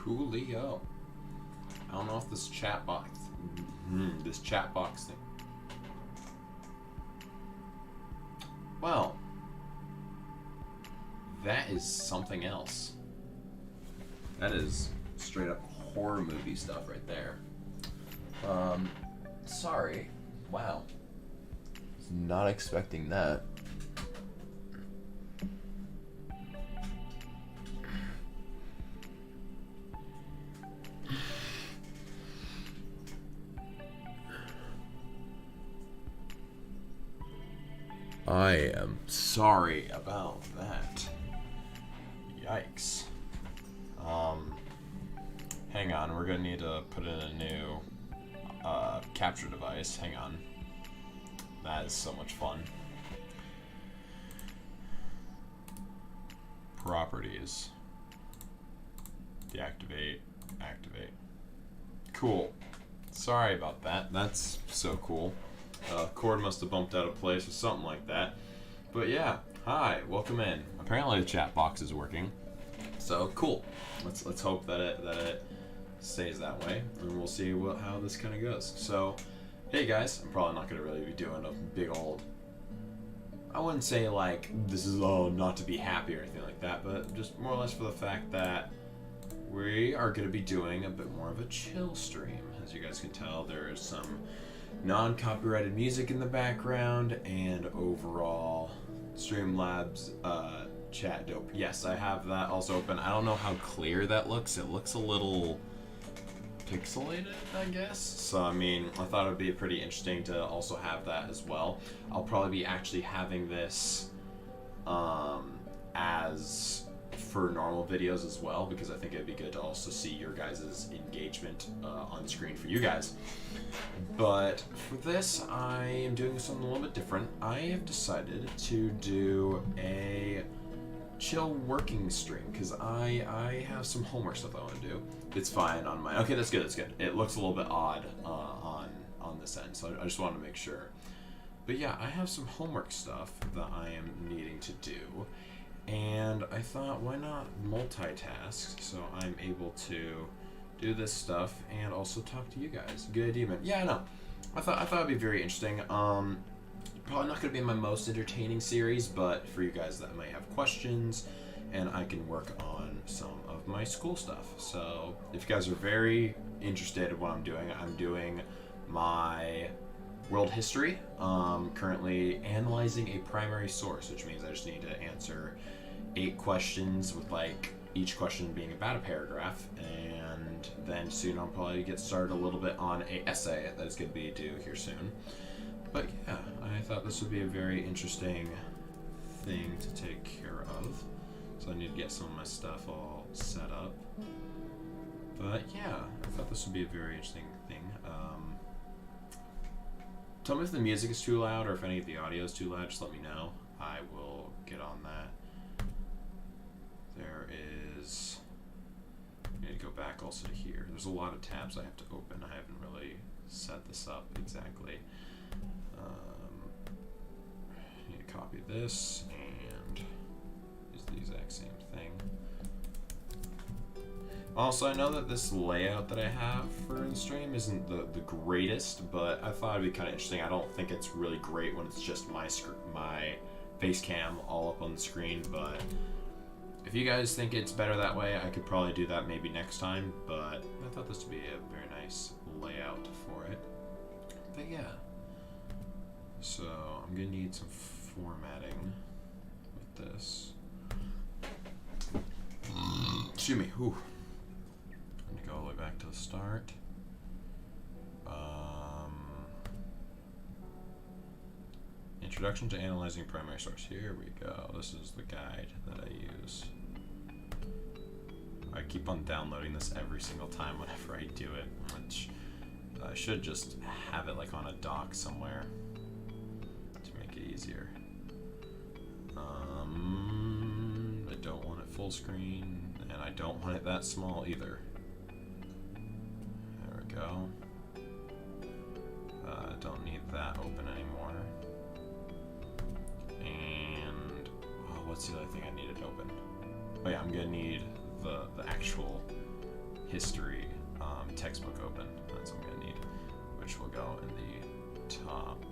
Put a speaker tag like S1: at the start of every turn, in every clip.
S1: Coolio. I don't know if this chat box thing. Well, that is something else. That is straight up horror movie stuff right there. Sorry. Wow. Was not expecting that. I am sorry about that. Yikes. Hang on, we're gonna need to put in a new capture device. Hang on. That is so much fun. Properties. Deactivate. Activate. Cool. Sorry about that. That's so cool. Cord must have bumped out of place or something like that. But yeah, hi, welcome in. Apparently the chat box is working. So cool. Let's hope that it stays that way, and we'll see how this kind of goes. So, hey guys, I'm probably not gonna really be doing a big old. I wouldn't say like this is not to be happy or anything like that, but just more or less for the fact that we are gonna be doing a bit more of a chill stream. As you guys can tell, there is some non-copyrighted music in the background, and overall Streamlabs chat dope. Yes, I have that also open. I don't know how clear that looks. It looks a little pixelated, I guess. So I mean, I thought it would be pretty interesting to also have that as well. I'll probably be actually having this as for normal videos as well, because I think it'd be good to also see your guys' engagement on screen for you guys. But for this, I am doing something a little bit different. I have decided to do a chill working stream because I have some homework stuff I want to do. It's fine on my. Okay, that's good. That's good. It looks a little bit odd on this end, so I just wanted to make sure. But yeah, I have some homework stuff that I am needing to do. And I thought, why not multitask so I'm able to do this stuff and also talk to you guys. Good idea, man. Yeah, I know. I thought it'd be very interesting. Probably not going to be my most entertaining series, but for you guys that might have questions, and I can work on some of my school stuff. So if you guys are very interested in what I'm doing my world history. Currently analyzing a primary source, which means I just need to answer 8 questions with like each question being about a paragraph, and then soon I'll probably get started a little bit on a essay that is going to be due here soon. But yeah, I thought this would be a very interesting thing to take care of. So I need to get some of my stuff all set up. But yeah, I thought this would be a very interesting thing. Tell me if the music is too loud or if any of the audio is too loud, just let me know. I will get on that. There is, I need to go back also to here. There's a lot of tabs I have to open. I haven't really set this up exactly. I need to copy this and use the exact same thing. Also, I know that this layout that I have for the stream isn't the greatest, but I thought it'd be kind of interesting. I don't think it's really great when it's just my face cam all up on the screen, but if you guys think it's better that way, I could probably do that maybe next time, but I thought this would be a very nice layout for it. But yeah, so I'm gonna need some formatting with this. Excuse me. Whew. I'm gonna go all the way back to the start. Introduction to analyzing primary source. Here we go. This is the guide that I use. I keep on downloading this every single time whenever I do it, which I should just have it like on a dock somewhere to make it easier. I don't want it full screen, and I don't want it that small either. There we go. Don't need that open anymore. And what's the other thing I needed open? Oh yeah, I'm gonna need the actual history textbook open. That's what I'm gonna need, which will go in the top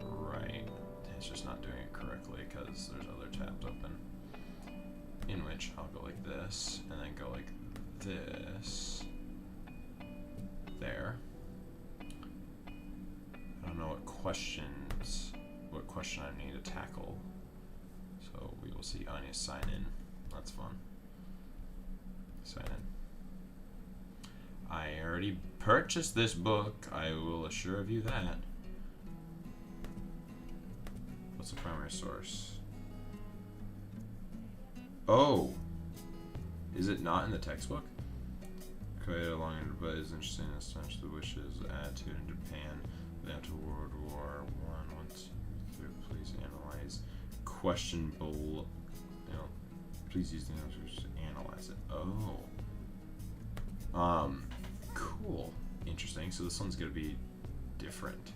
S1: right. It's just not doing it correctly because there's other tabs open. In which I'll go like this, and then go like this. There. I don't know what question I need to tackle. So we will see. I need to sign in. That's fun. Sign in. I already purchased this book. I will assure of you that. What's the primary source? Oh! Is it not in the textbook? Created along but is interesting as such the wishes attitude in Japan after World War I. 1, 2, 3. Please analyze. Question below. You know, please use the answers to analyze it. Oh. Cool. Interesting. So this one's gonna be different.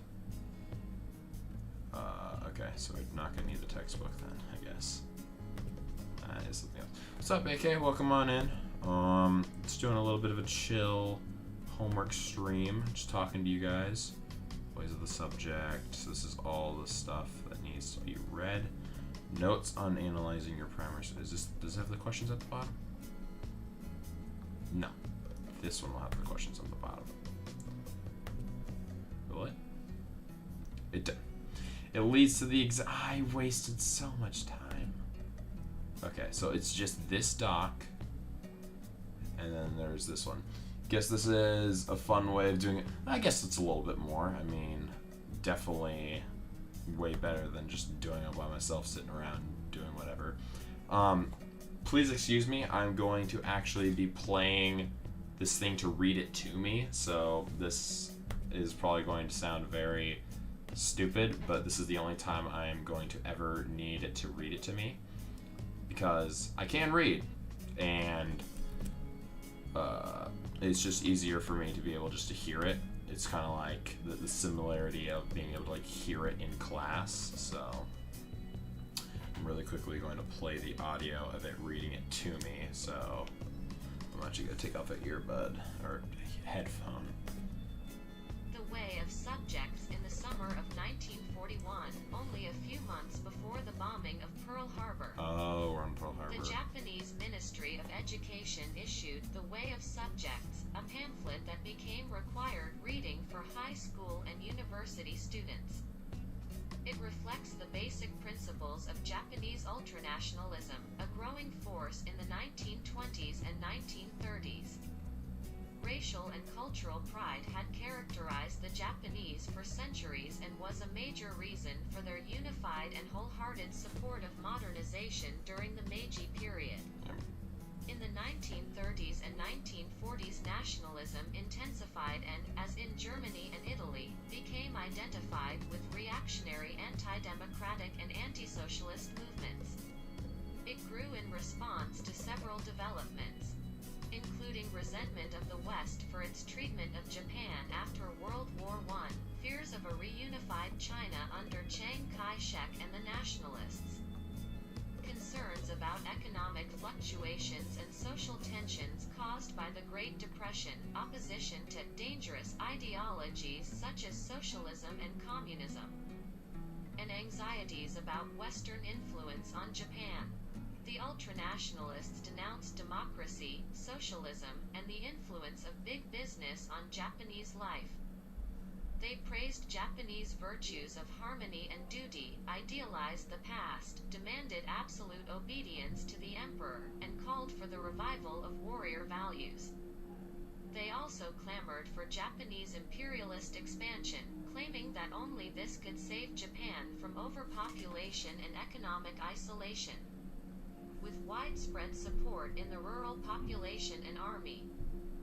S1: Okay, so we're not gonna need the textbook then, I guess. Is something else. What's up, AK? Welcome on in. Just doing a little bit of a chill homework stream, just talking to you guys. Ways of the subject. This is all the stuff that needs to be read. Notes on analyzing your primary. Does it have the questions at the bottom? No. This one will have the questions on the bottom. Will it? It did. It leads to the I wasted so much time. Okay, so it's just this doc, and then there's this one. Guess this is a fun way of doing it. I guess it's a little bit more. I mean, definitely way better than just doing it by myself, sitting around doing whatever. Please excuse me. I'm going to actually be playing this thing to read it to me. So this is probably going to sound very stupid, but this is the only time I am going to ever need it to read it to me. Because I can read, and it's just easier for me to be able just to hear it. It's kind of like the similarity of being able to like hear it in class. So I'm really quickly going to play the audio of it reading it to me. So I'm actually going to take off an earbud or headphone.
S2: The way of subjects in the summer of 1941, only a few months before the bombing of Pearl Harbor.
S1: Oh, we're on Pearl Harbor.
S2: The Japanese Ministry of Education issued The Way of Subjects, a pamphlet that became required reading for high school and university students. It reflects the basic principles of Japanese ultranationalism, a growing force in the 1920s and 1930s. Racial and cultural pride had characterized the Japanese for centuries and was a major reason for their unified and wholehearted support of modernization during the Meiji period. In the 1930s and 1940s, nationalism intensified and, as in Germany and Italy, became identified with reactionary anti-democratic and anti-socialist movements. It grew in response to several developments, including resentment of the West for its treatment of Japan after World War I, fears of a reunified China under Chiang Kai-shek and the nationalists, concerns about economic fluctuations and social tensions caused by the Great Depression, opposition to dangerous ideologies such as socialism and communism, and anxieties about Western influence on Japan. The ultranationalists denounced democracy, socialism, and the influence of big business on Japanese life. They praised Japanese virtues of harmony and duty, idealized the past, demanded absolute obedience to the emperor, and called for the revival of warrior values. They also clamored for Japanese imperialist expansion, claiming that only this could save Japan from overpopulation and economic isolation. With widespread support in the rural population and army,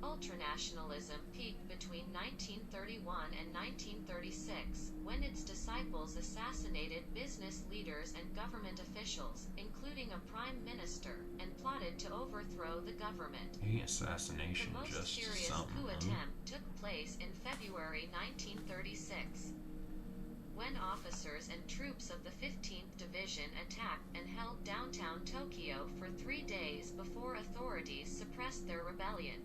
S2: ultranationalism peaked between 1931 and 1936, when its disciples assassinated business leaders and government officials, including a prime minister, and plotted to overthrow the government.
S1: Assassination,
S2: the most
S1: just
S2: serious
S1: something.
S2: coup attempt took place in February 1936. When officers and troops of the 15th Division attacked and held downtown Tokyo for 3 days before authorities suppressed their rebellion.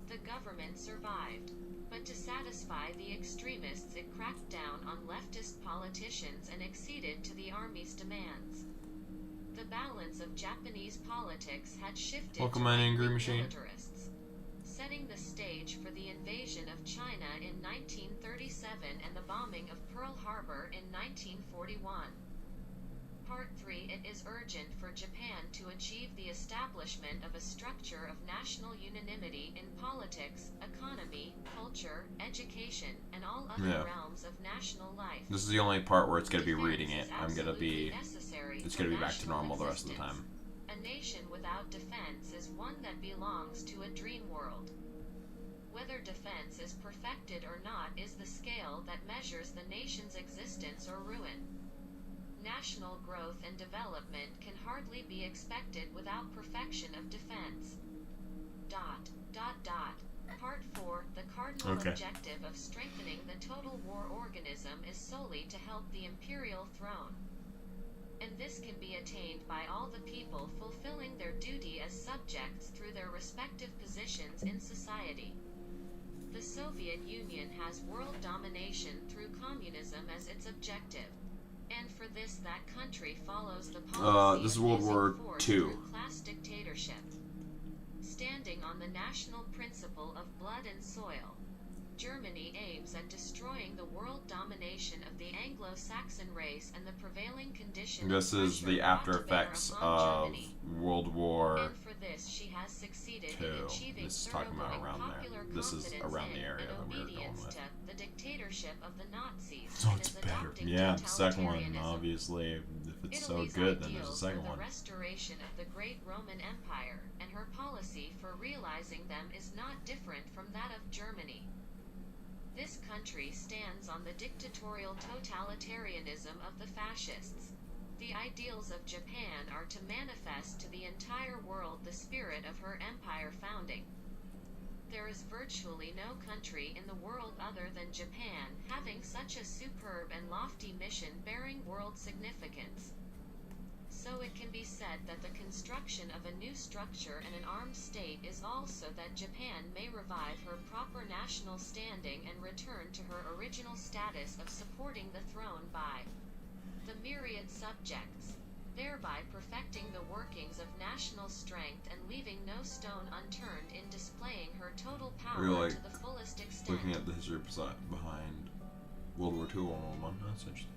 S2: The government survived, but to satisfy the extremists it cracked down on leftist politicians and acceded to the army's demands. The balance of Japanese politics had shifted to right-wing militarists, setting the stage for the invasion of China in 1937 and the bombing of Pearl Harbor in 1941. Part 3. It is urgent for Japan to achieve the establishment of a structure of national unanimity in politics, economy, culture, education, and all other realms of national life.
S1: This is the only part where it's going to be reading it. It's going to be back to normal the rest of the time.
S2: A nation without defense is one that belongs to a dream world. Whether defense is perfected or not is the scale that measures the nation's existence or ruin. National growth and development can hardly be expected without perfection of defense. ... Part 4. The cardinal objective of strengthening the total war organism is solely to help the imperial throne. And this can be attained by all the people fulfilling their duty as subjects through their respective positions in society. The Soviet Union has world domination through communism as its objective. And for this, that country follows the policy
S1: this is World War II.
S2: Class dictatorship. Standing on the national principle of blood and soil, Germany aims at destroying the world domination of the Anglo-Saxon race and the prevailing condition.
S1: This is the after effects of World War
S2: And for this, she has succeeded in achieving
S1: This is talking about around there. This is around the area that we're going with.
S2: To the dictatorship of the Nazis.
S1: So it's better. Yeah, the second one, obviously. If it's so good, then there's a second one.
S2: The restoration of the great Roman Empire and her policy for realizing them is not different from that of Germany. This country stands on the dictatorial totalitarianism of the fascists. The ideals of Japan are to manifest to the entire world the spirit of her empire founding. There is virtually no country in the world other than Japan having such a superb and lofty mission bearing world significance. So it can be said that the construction of a new structure and an armed state is also that Japan may revive her proper national standing and return to her original status of supporting the throne by the myriad subjects, thereby perfecting the workings of national strength and leaving no stone unturned in displaying her total power to the fullest extent.
S1: Looking at the history behind World War II and World War I. That's interesting.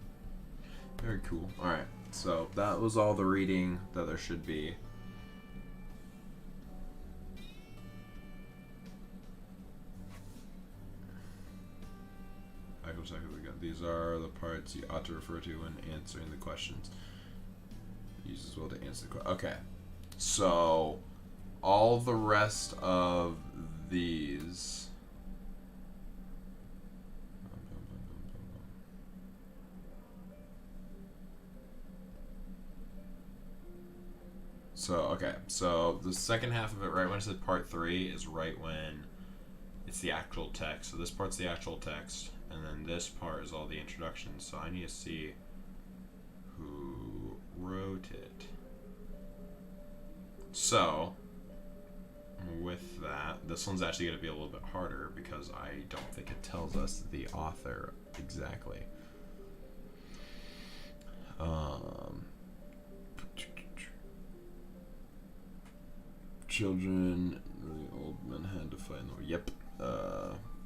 S1: Very cool. Alright, so that was all the reading that there should be. These are the parts you ought to refer to when answering the questions. Use as well to answer the question. Okay, so all the rest of these. So the second half of it, right when it said part 3, is right when it's the actual text. So this part's the actual text, and then this part is all the introductions. So I need to see who wrote it. So with that, this one's actually going to be a little bit harder because I don't think it tells us the author exactly. Children, really old men had to fight in the war. Yep,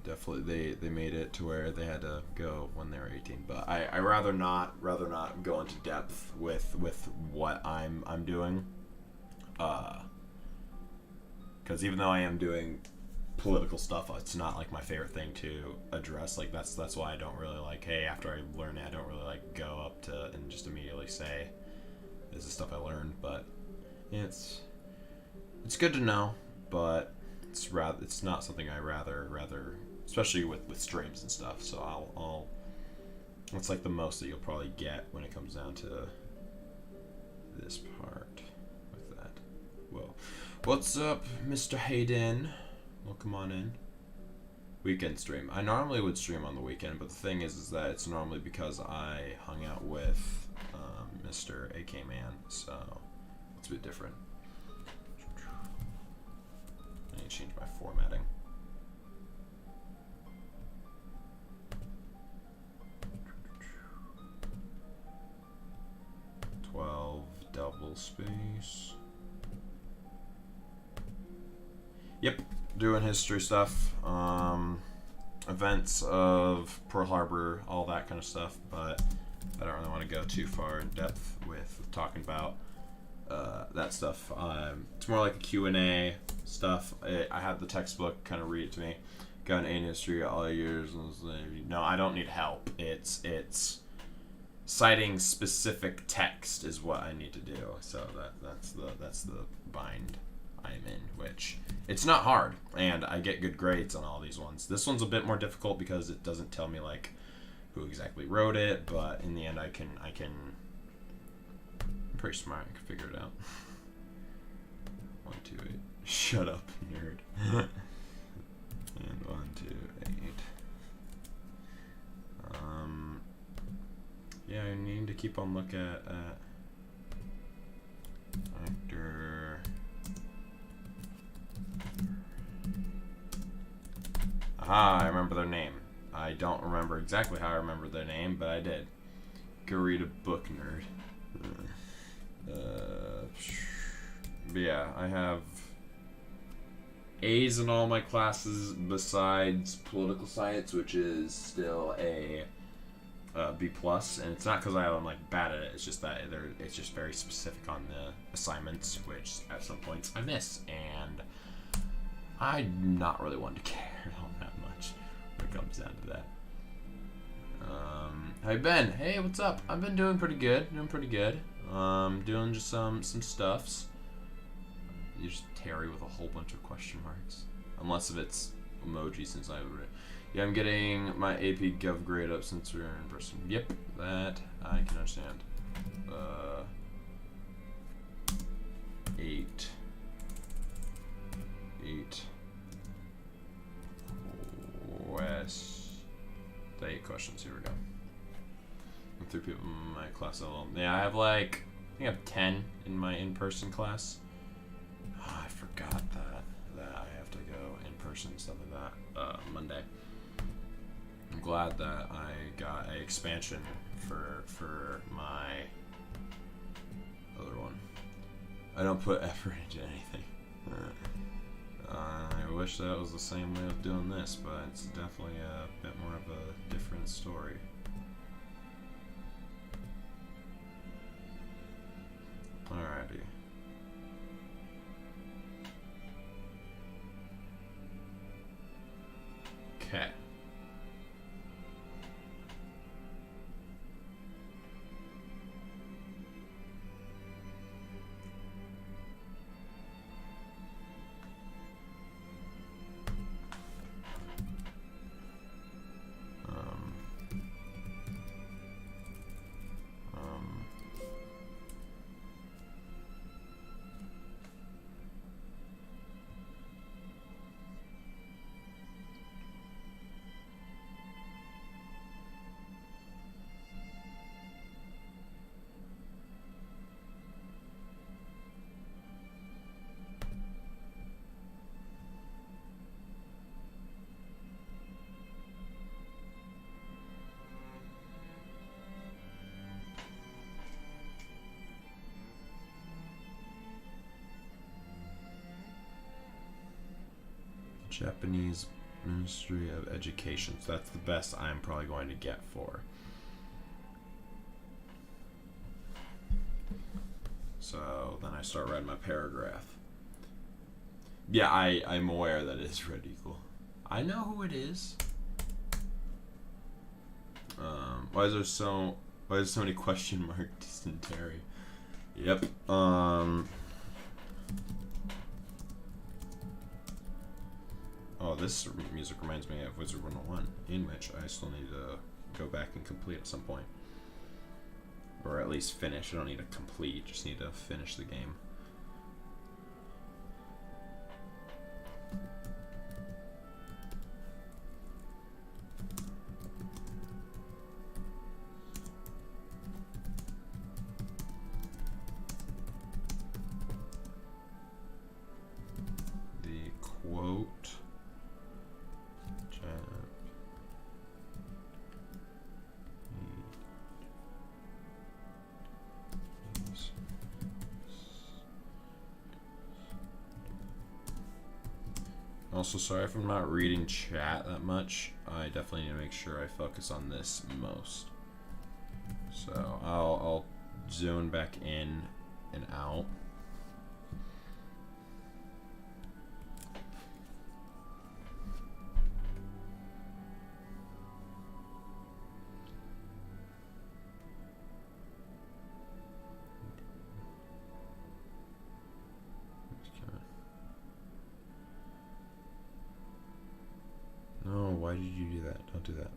S1: definitely they made it to where they had to go when they were 18. But I rather not go into depth with what I'm doing, because even though I am doing political stuff, it's not like my favorite thing to address. Like that's why I don't really like, hey, after I learn it, I don't really like go up to and just immediately say this is stuff I learned. But it's good to know, but it's not something I rather, especially with streams and stuff. So I'll it's like the most that you'll probably get when it comes down to this part with that. Well, what's up, Mr. Hayden? Welcome on in. Weekend stream. I normally would stream on the weekend, but the thing is that it's normally because I hung out with Mr. AKMan, so it's a bit different. my formatting. Double space. Yep, doing history stuff, events of Pearl Harbor, all that kind of stuff, but I don't really want to go too far in depth with talking about that stuff. It's more like a Q&A stuff. I had the textbook kind of read it to me. Got an A in history all years. No, I don't need help. It's citing specific text is what I need to do. So that's the bind I'm in, which it's not hard, and I get good grades on all these ones. This one's a bit more difficult because it doesn't tell me like who exactly wrote it, but in the end I'm pretty smart. I can figure it out. 1, 2, 8. Shut up, nerd. And 1, 2, 8. Yeah, I need to keep on looking at actor. Aha, I remember their name. I don't remember exactly how I remember their name, but I did. Go read a book, nerd. But yeah, I have A's in all my classes besides political science, which is still a B+, and it's not because I'm like bad at it. It's just that it's just very specific on the assignments, which at some points I miss, and I'm not really one to care all that much when it comes down to that. Hey Ben, hey, what's up? I've been doing pretty good. Doing just some stuffs. You just Terry with a whole bunch of question marks, unless if it's emoji, since I would. Yeah, I'm getting my AP Gov grade up since we're in person. Yep, that I can understand. 8. The 8 questions. Here we go. And 3 people in my class level. Yeah, I have like, I think I have 10 in my in-person class. Oh, I forgot that I have to go in person, stuff like that. Monday. I'm glad that I got an expansion for my other one. I don't put effort into anything. I wish that was the same way of doing this, but it's definitely a bit more of a different story. Alrighty. Okay. Japanese Ministry of Education. So that's the best I'm probably going to get for. So then I start writing my paragraph. Yeah, I'm aware that it's red equal. I know who it is. Why is there so many question mark dysentery? Yep. Oh, this music reminds me of Wizard 101, in which I still need to go back and complete at some point. Or at least finish. I don't need to complete, just need to finish the game. The quote Also, sorry if I'm not reading chat that much. I definitely need to make sure I focus on this most. So I'll zone back in and out. No, why did you do that? Don't do that.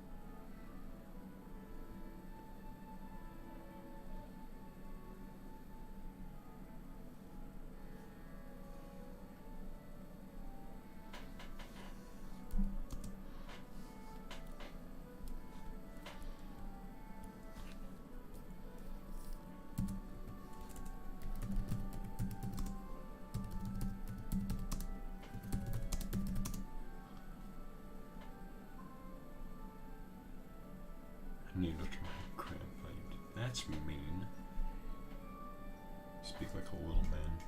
S1: Need to try crap fight. That's mean. Speak like a little man.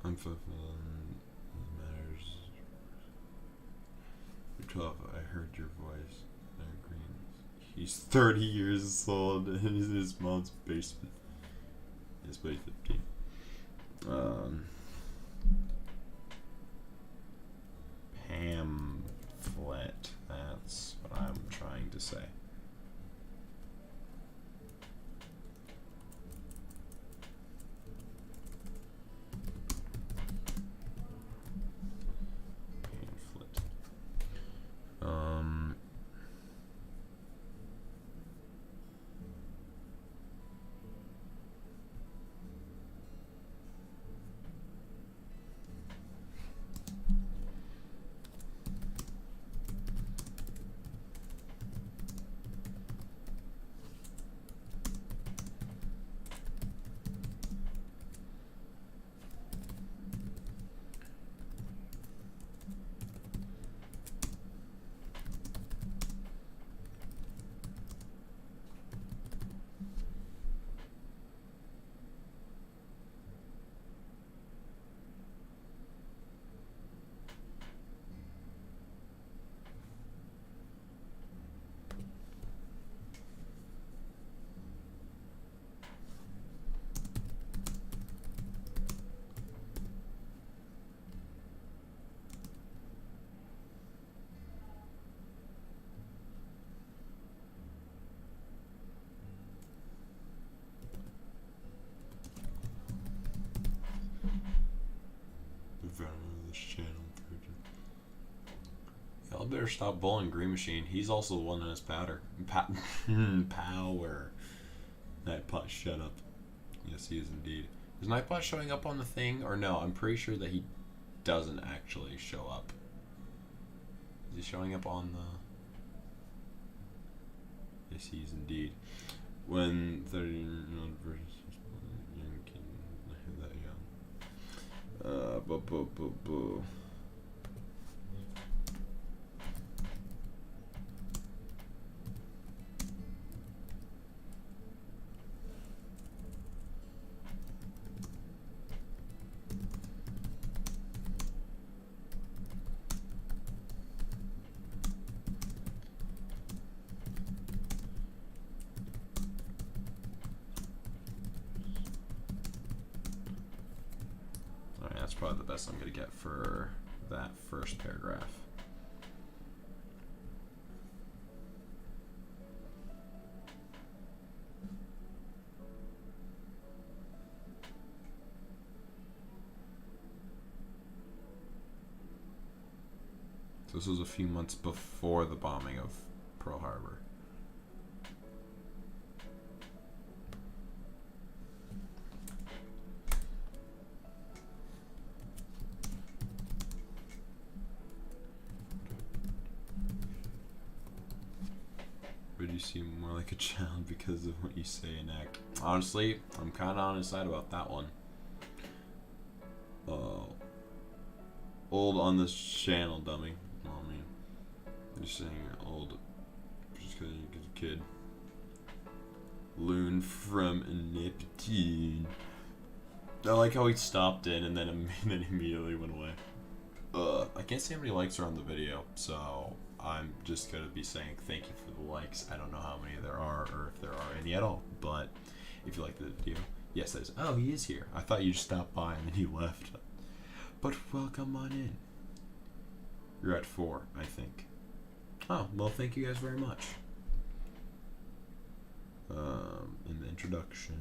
S1: I'm fulfilling matters. You're 12. I heard your voice. Green. He's 30 years old and he's in his mom's basement. He's by 15. Pamphlet. That's what I'm trying to say. This channel. Y'all better stop bullying Green Machine. He's also the one in his powder. Power. Nightbot, shut up. Yes, he is indeed. Is Nightbot showing up on the thing or no? I'm pretty sure that he doesn't actually show up. Is he showing up on the... Yes, he is indeed. When 30 versus young kid, that young. probably the best I'm gonna get for that first paragraph. So this was a few months before the bombing of Pearl Harbor. But you seem more like a child because of what you say and act. Honestly, I'm kind of on his side about that one. Old on this channel, dummy. Well, I mean, you're saying you're old just because you're a kid. LoonFromNeptune. I like how he stopped in and then immediately went away. I can't see how many likes are on the video, so I'm just gonna be saying thank you for the likes. I don't know how many there are or if there are any at all, but if you like the video, yes, there's. Oh, he is here. I thought you just stopped by and then he left. But welcome on in. You're at 4, I think. Oh, well, thank you guys very much. In the introduction.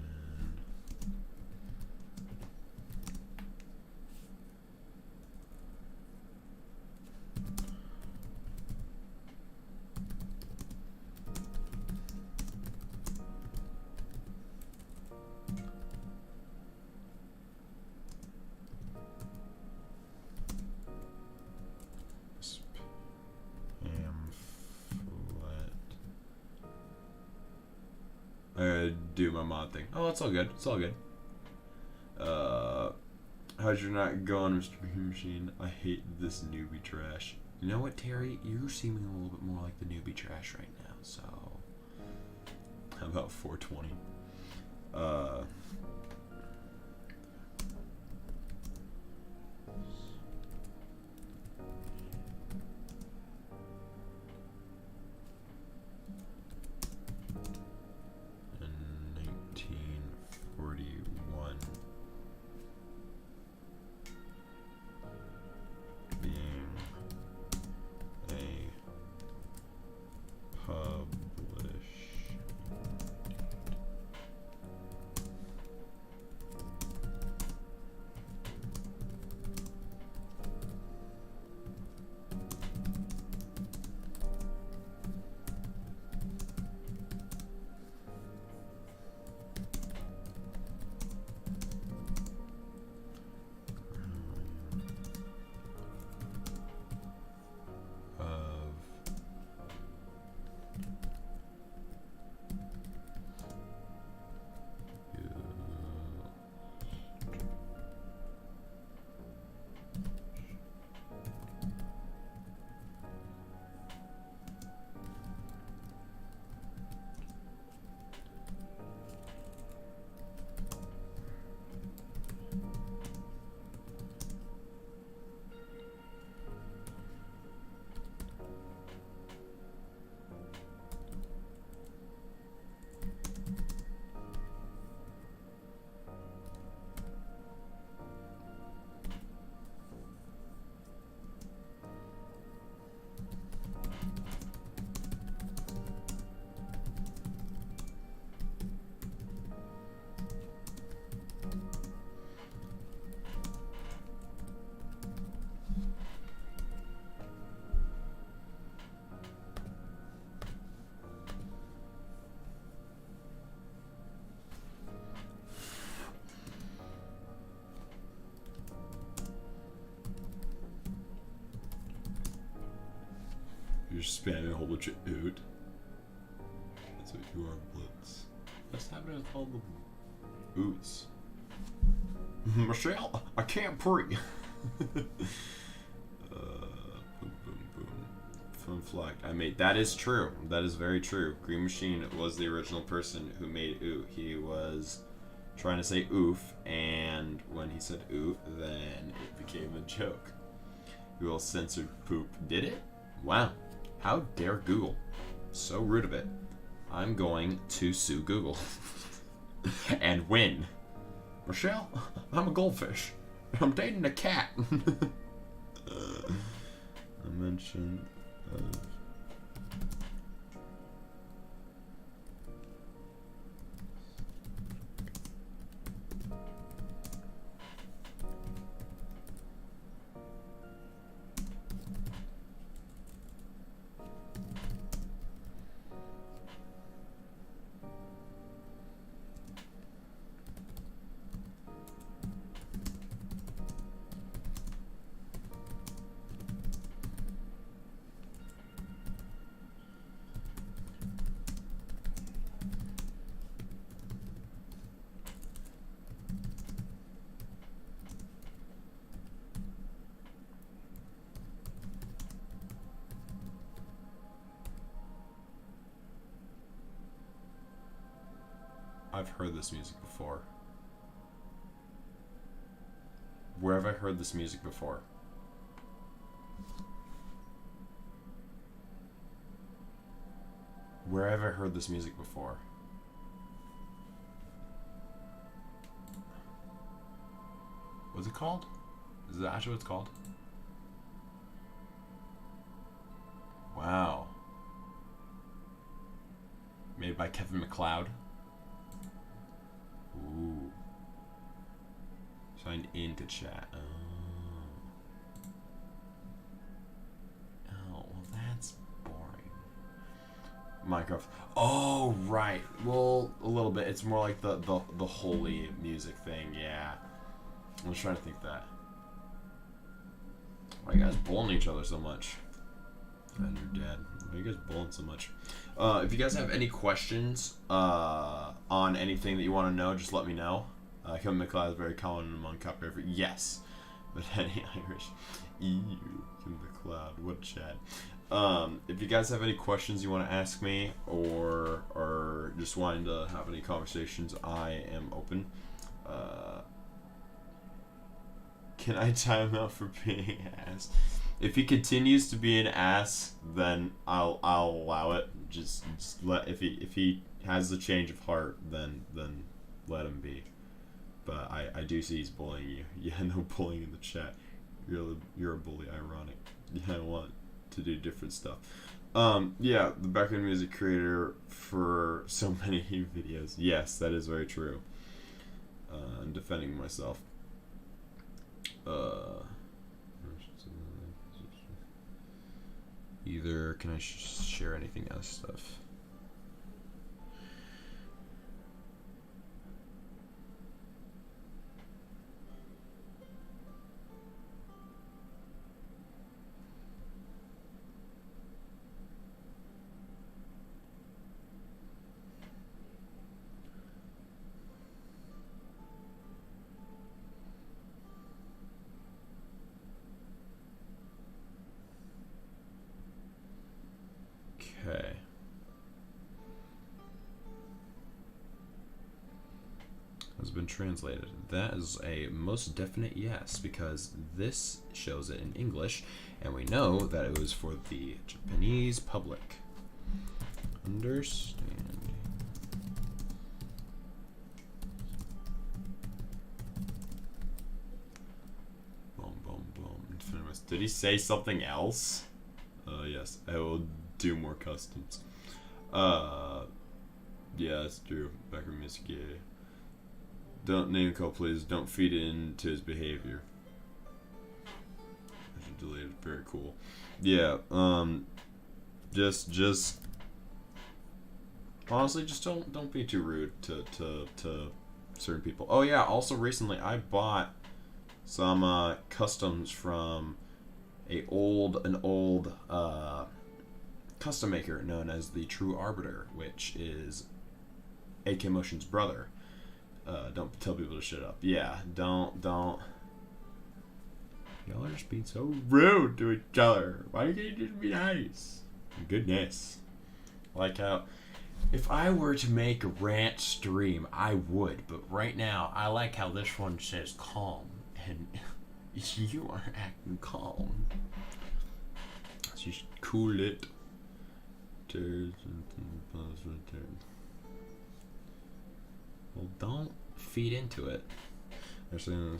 S1: I do my mod thing. Oh, it's all good. It's all good. How'd you not go on Mr. Green Machine? I hate this newbie trash. You know what, Terry? You're seeming a little bit more like the newbie trash right now, so... How about 420? You're spamming a whole bunch of oot. That's what you are, Blitz. What's happening with all the oots? Michelle, I can't pre. Boom, boom, boom. Fun flag. I made. That is true. That is very true. Green Machine was the original person who made oot. He was trying to say oof, and when he said oot, then it became a joke. Google censored poop. Did it? Wow. How dare Google? So rude of it. I'm going to sue Google. And win. Michelle, I'm a goldfish. I'm dating a cat. A mention of I've heard this music before. Where have I heard this music before? Where have I heard this music before? What's it called? Is that actually what it's called? Wow. Made by Kevin MacLeod. Ooh. Signed into chat. Oh. Oh, well that's boring. Minecraft. Oh, right. Well, a little bit. It's more like the holy music thing, yeah. I was trying to think that. Why are you guys bullying each other so much? And your dad. Why are you guys bullying so much? If you guys have any questions on anything that you want to know, just let me know. Kevin MacLeod is very common among copyright. Yes, but any Irish. Ew, Kevin MacLeod, what a chat. If you guys have any questions you want to ask me, or just wanting to have any conversations, I am open. Can I time out for being an ass? If he continues to be an ass, then I'll allow it. Just let if he has the change of heart, then let him be. But I do see he's bullying you. Yeah, no bullying in the chat. You're a bully. Ironic. Yeah, I want to do different stuff. Yeah, the background music creator for so many videos. Yes, that is very true. I'm defending myself. Either can I share anything else stuff? Okay. Has been translated. That is a most definite yes, because this shows it in English, and we know that it was for the Japanese public. Understand. Boom, boom, boom. Did he say something else? Yes, I will do more customs. Yeah, that's true. Background music, yeah. Don't name call, please. Don't feed it into his behavior. I should delete it. Very cool. Yeah. Just honestly, just don't be too rude to certain people. Oh yeah. Also, recently I bought some customs from an old custom maker known as the True Arbiter, which is AKMotions' brother. Don't tell people to shut up. Yeah, don't. Y'all are just being so rude to each other. Why can't you just be nice? Goodness. Like how, if I were to make a rant stream, I would. But right now, I like how this one says calm, and you are acting calm. So you should cool it. Well, don't feed into it. Actually,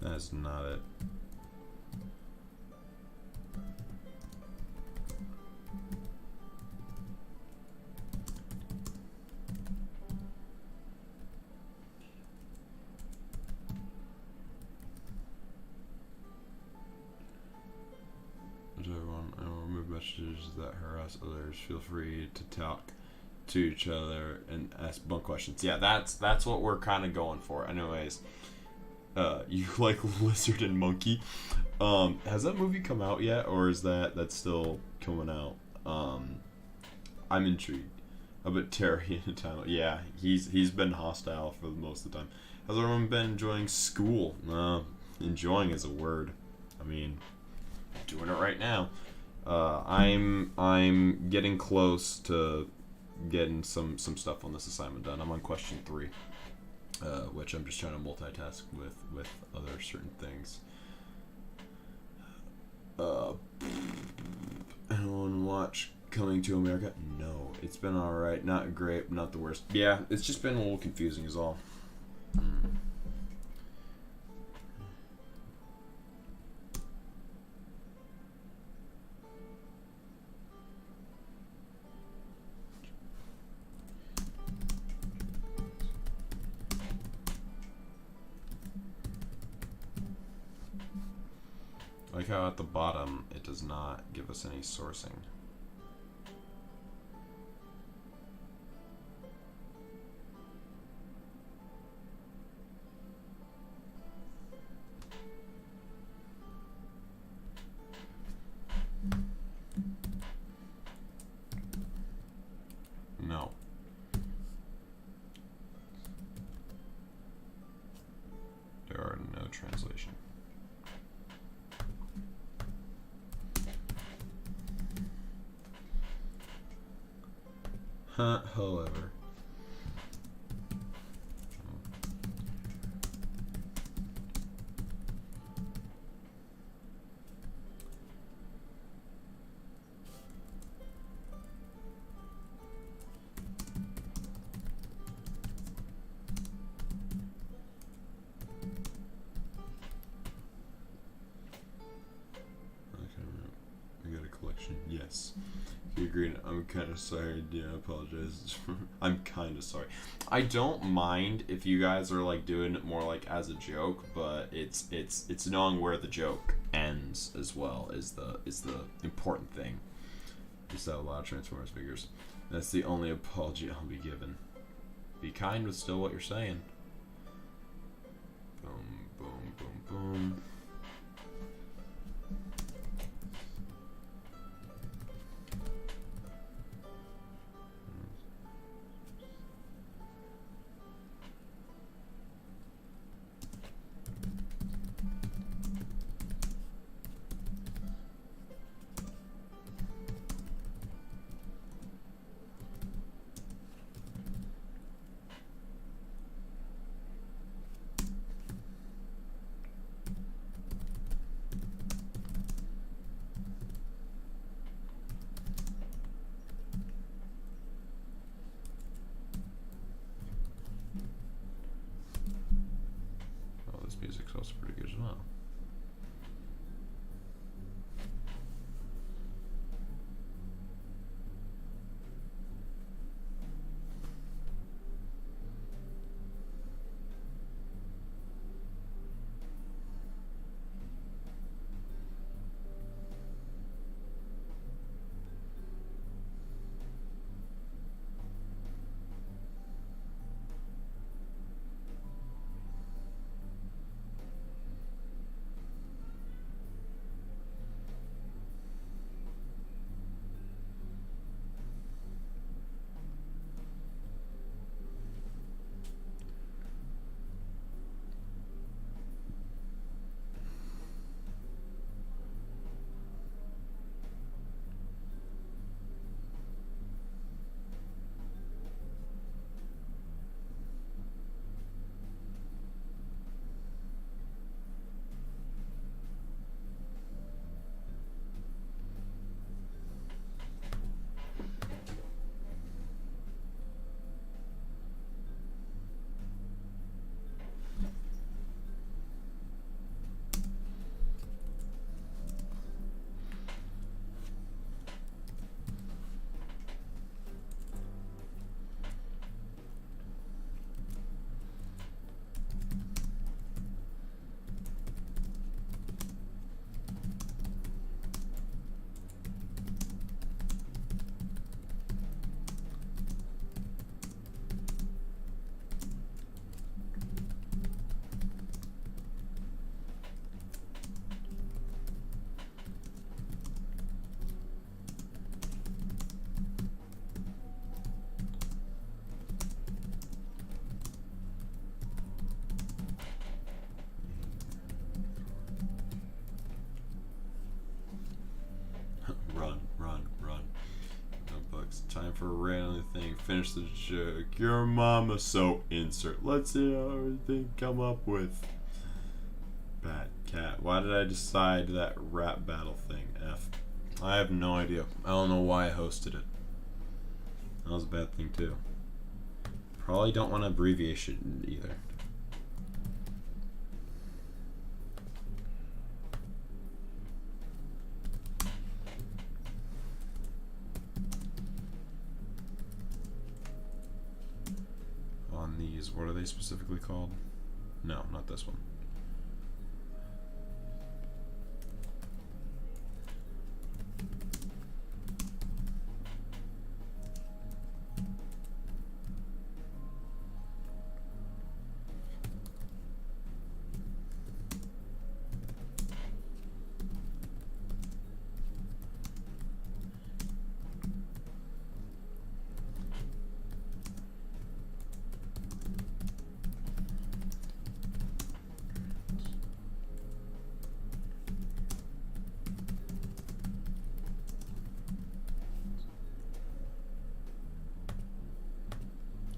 S1: That's not it. Everyone, I will remove messages that harass others. Feel free to talk to each other and ask bunk questions. Yeah, that's what we're kind of going for. Anyways, you like Lizard and Monkey? Has that movie come out yet, or is that's still coming out? I'm intrigued. But Terry in time. Yeah, he's been hostile for most of the time. Has everyone been enjoying school? Enjoying is a word. I mean, doing it right now. I'm getting close to getting some stuff on this assignment done. I'm on question 3, which I'm just trying to multitask with other certain things. Anyone watch Coming to America? No, it's been alright. Not great, not the worst. Yeah, it's just been a little confusing is all. Like how at the bottom it does not give us any sourcing. No. There are no translation. However. I got a collection. Yes. You agreed. I'm kind of sorry. Yeah, I apologize. I'm kind of sorry. I don't mind if you guys are like doing it more like as a joke, but it's knowing where the joke ends as well is the important thing. You sell a lot of Transformers figures. That's the only apology I'll be given. Be kind with still what you're saying. Boom, boom, boom, boom. for a random thing. Finish the joke. Your mama, so insert. Let's see how everything come up with. Bad cat. Why did I decide that rap battle thing? F. I have no idea. I don't know why I hosted it. That was a bad thing too. Probably don't want abbreviation either. On these, what are they specifically called? No, not this one.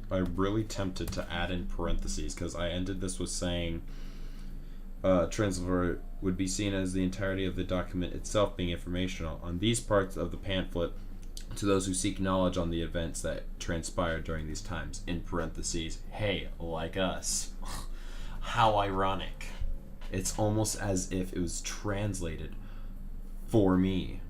S1: I'm really tempted to add in parentheses because I ended this with saying translator would be seen as the entirety of the document itself being informational on these parts of the pamphlet to those who seek knowledge on the events that transpired during these times. In parentheses, hey, like us. How ironic. It's almost as if it was translated for me.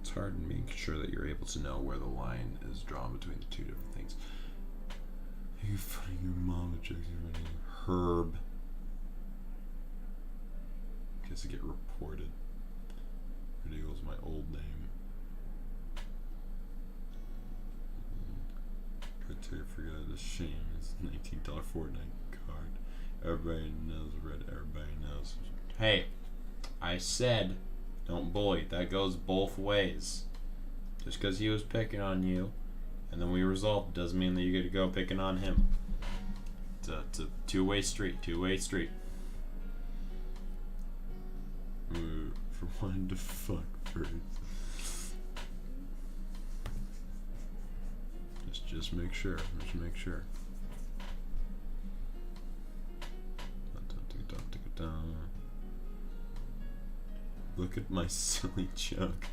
S1: It's hard to make sure that you're able to know where the line is drawn between the two different things. You funny, your mom objected already. Herb. Guess I get reported. Ridiculous, my old name. Criteria forgot the shame. It's $19 Fortnite card. Everybody knows red. Everybody knows. Hey, I said. Don't bully. That goes both ways. Just because he was picking on you, and then we resolved, doesn't mean that you get to go picking on him. It's a two-way street. Two-way street. For wanting to fuck first. Just make sure. Just make sure. Look at my silly joke.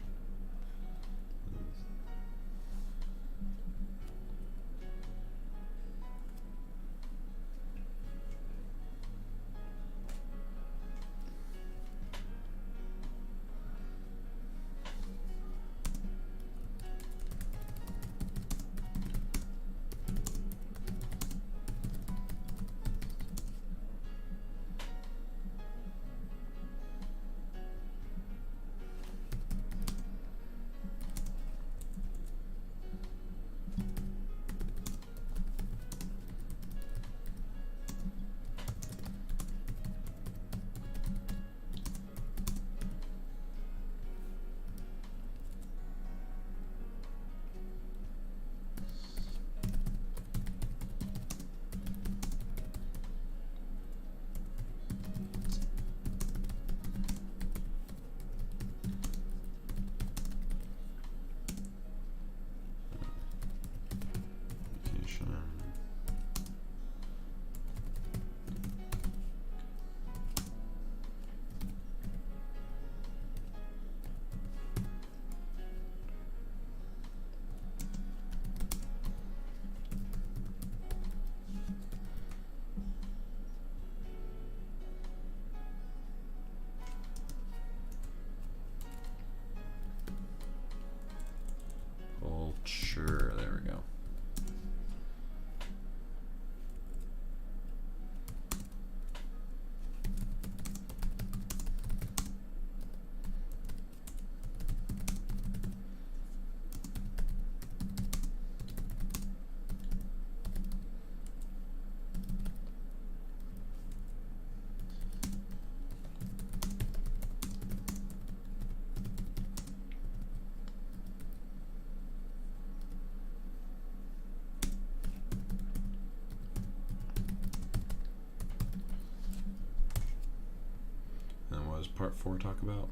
S1: part 4 talk about?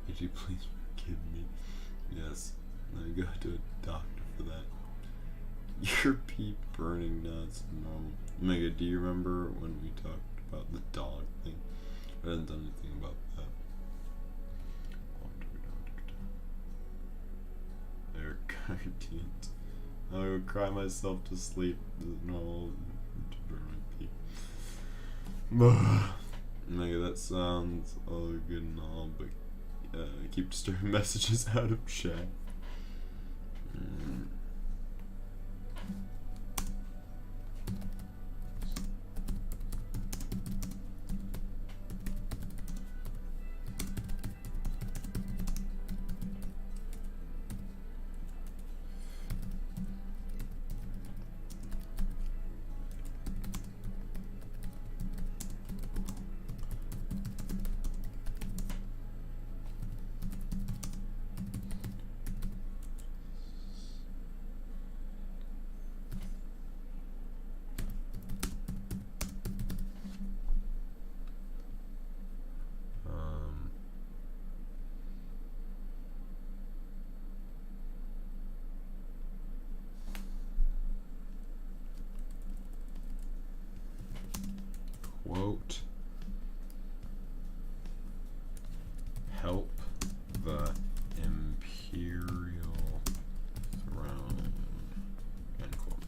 S1: Could you please forgive me? Yes, I go to a doctor for that. Your pee burning nuts, Mom. Omega, do you remember when we talked about the dog thing? I haven't done anything about that. They're cartoons. I would cry myself to sleep. No, to burn my pee. Omega, that sounds all good and all, but keep disturbing messages out of chat. Quote, help the imperial throne, end quote.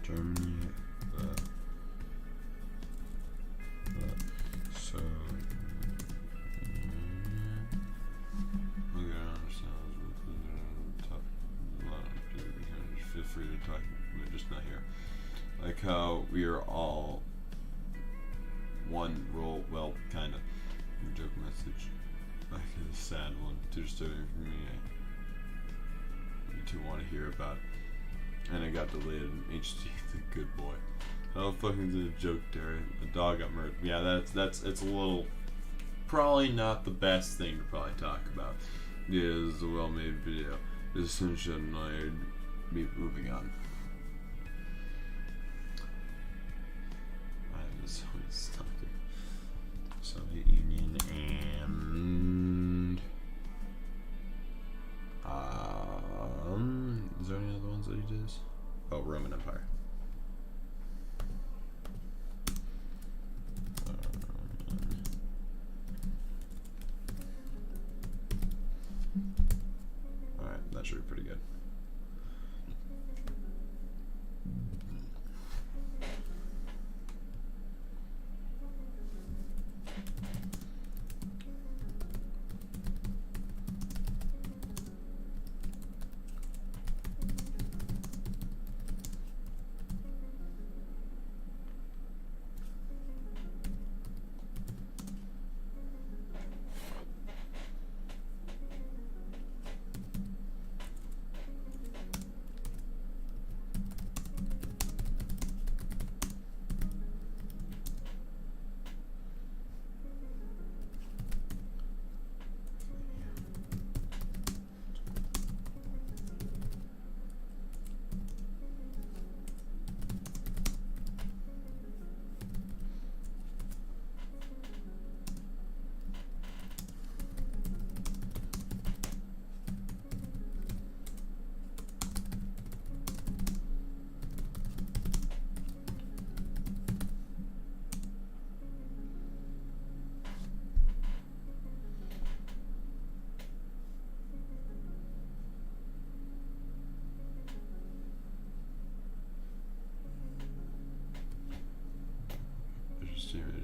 S1: Germany, so okay, I understand. Feel free to talk, we're just not here. Like how we are all one role, well, kinda. Joke message. Like a sad one to disturb for me to want to hear about. And it got delayed in HD. The good boy. How fucking is it a joke, Derek? A dog got murdered. Yeah, it's a little, probably not the best thing to probably talk about. Yeah, this is a well-made video. This should annoy me. Moving on. I was stuck. Soviet Union and is there any other ones that he does? Oh, Roman Empire. Alright, that should be pretty good.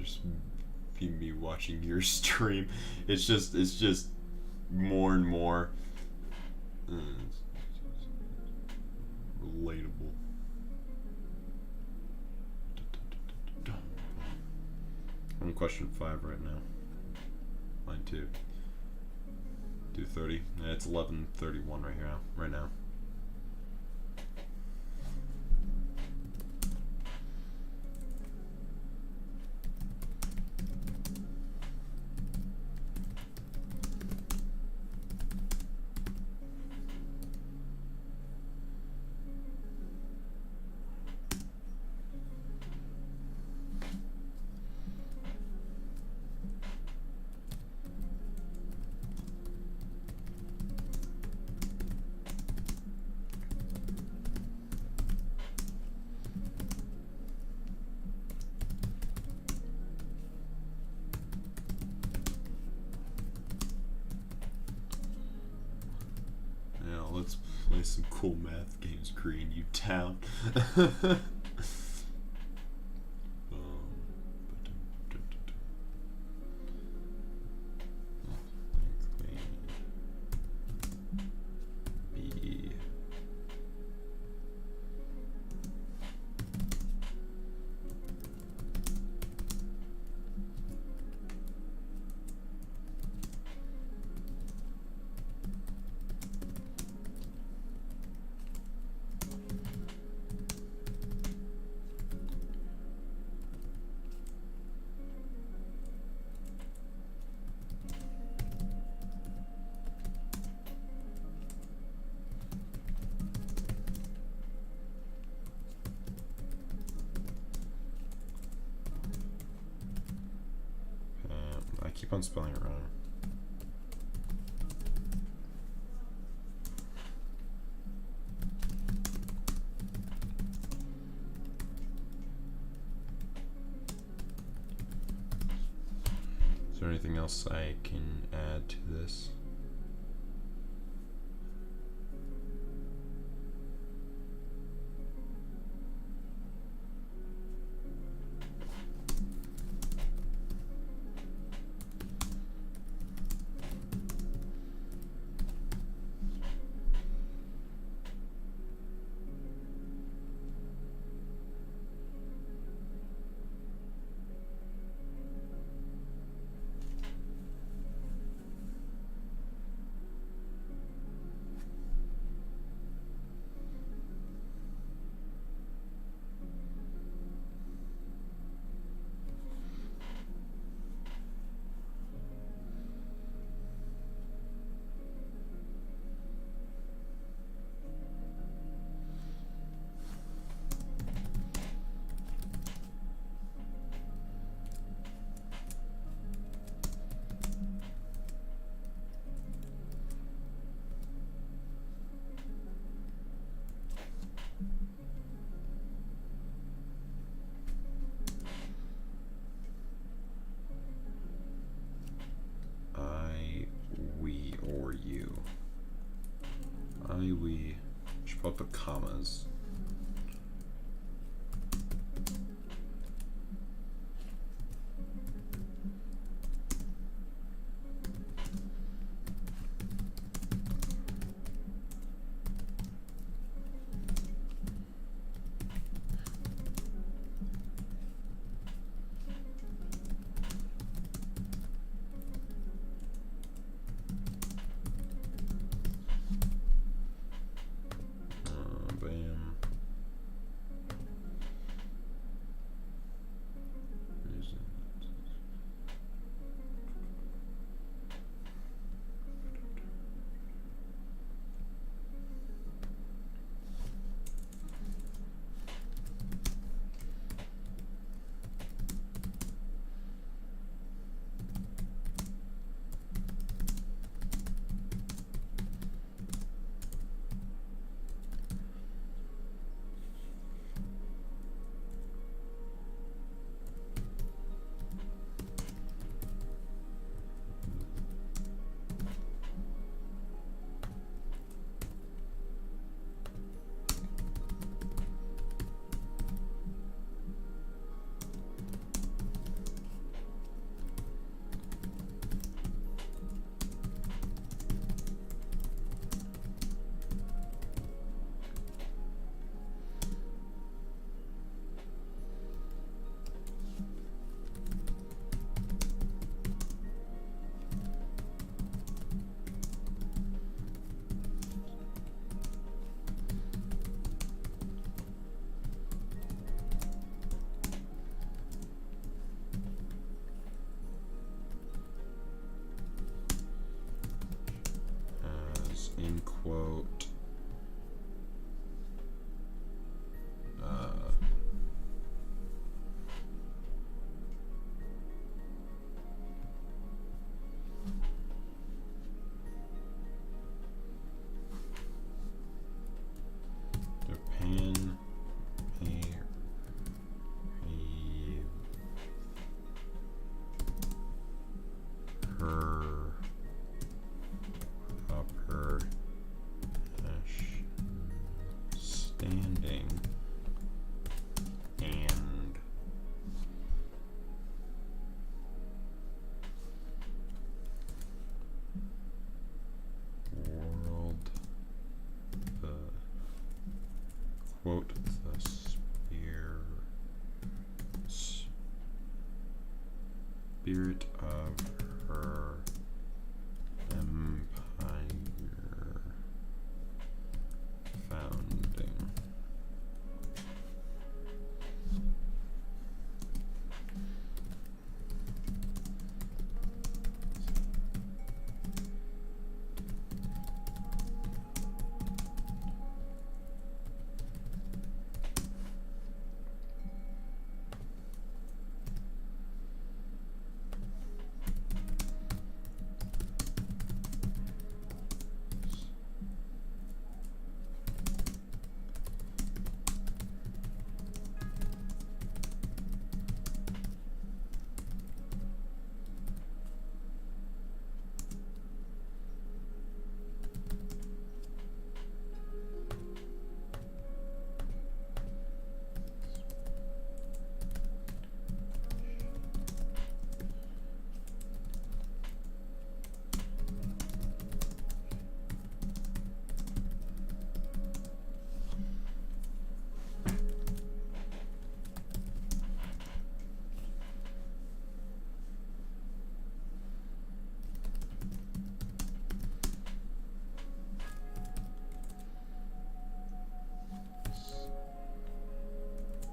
S1: just be me watching your stream. It's just more and more relatable. I'm on question 5 right now. Mine too. Do 30. Yeah, it's 11:31 right here now. Right now. Let's play some cool math games, Green, you town. I keep on spelling it wrong. Is there anything else I can add to this? We should probably put commas. Bam. quote. Japan may her proper standing and world the quote the spirit of her empire founding.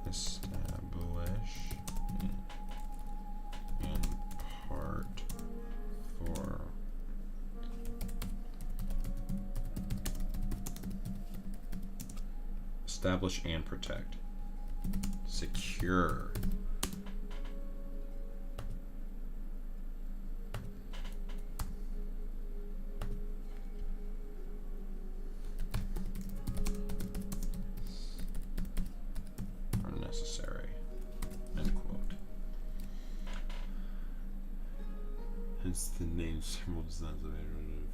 S1: Establish in part for establish and protect. Secure. Necessary. End quote. Hence the name several designs of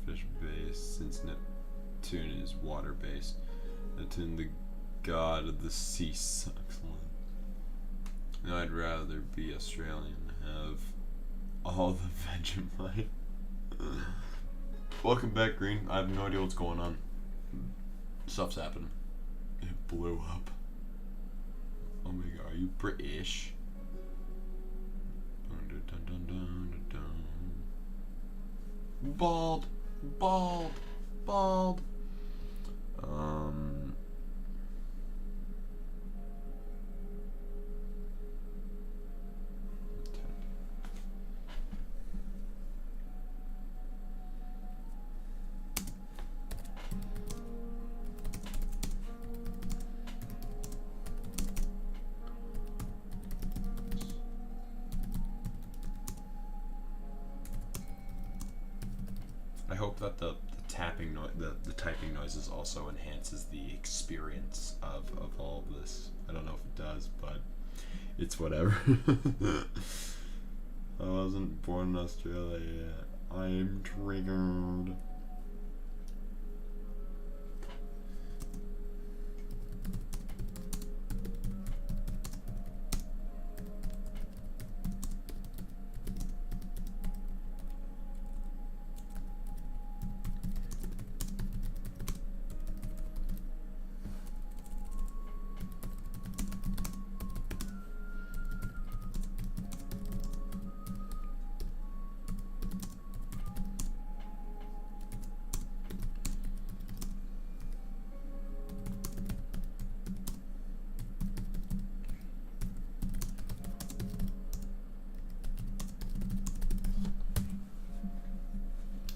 S1: fish based, since Neptune is water based. Neptune, the god of the sea, sucks one. Now I'd rather be Australian and have all the Vegemite. Welcome back, Green. I have no idea what's going on. Stuff's happening. It blew up. Oh my god, are you British? Bald, bald, bald. I hope that the tapping noise, the typing noises also enhances the experience of all of this. I don't know if it does, but it's whatever. I wasn't born in Australia yet. I'm triggered.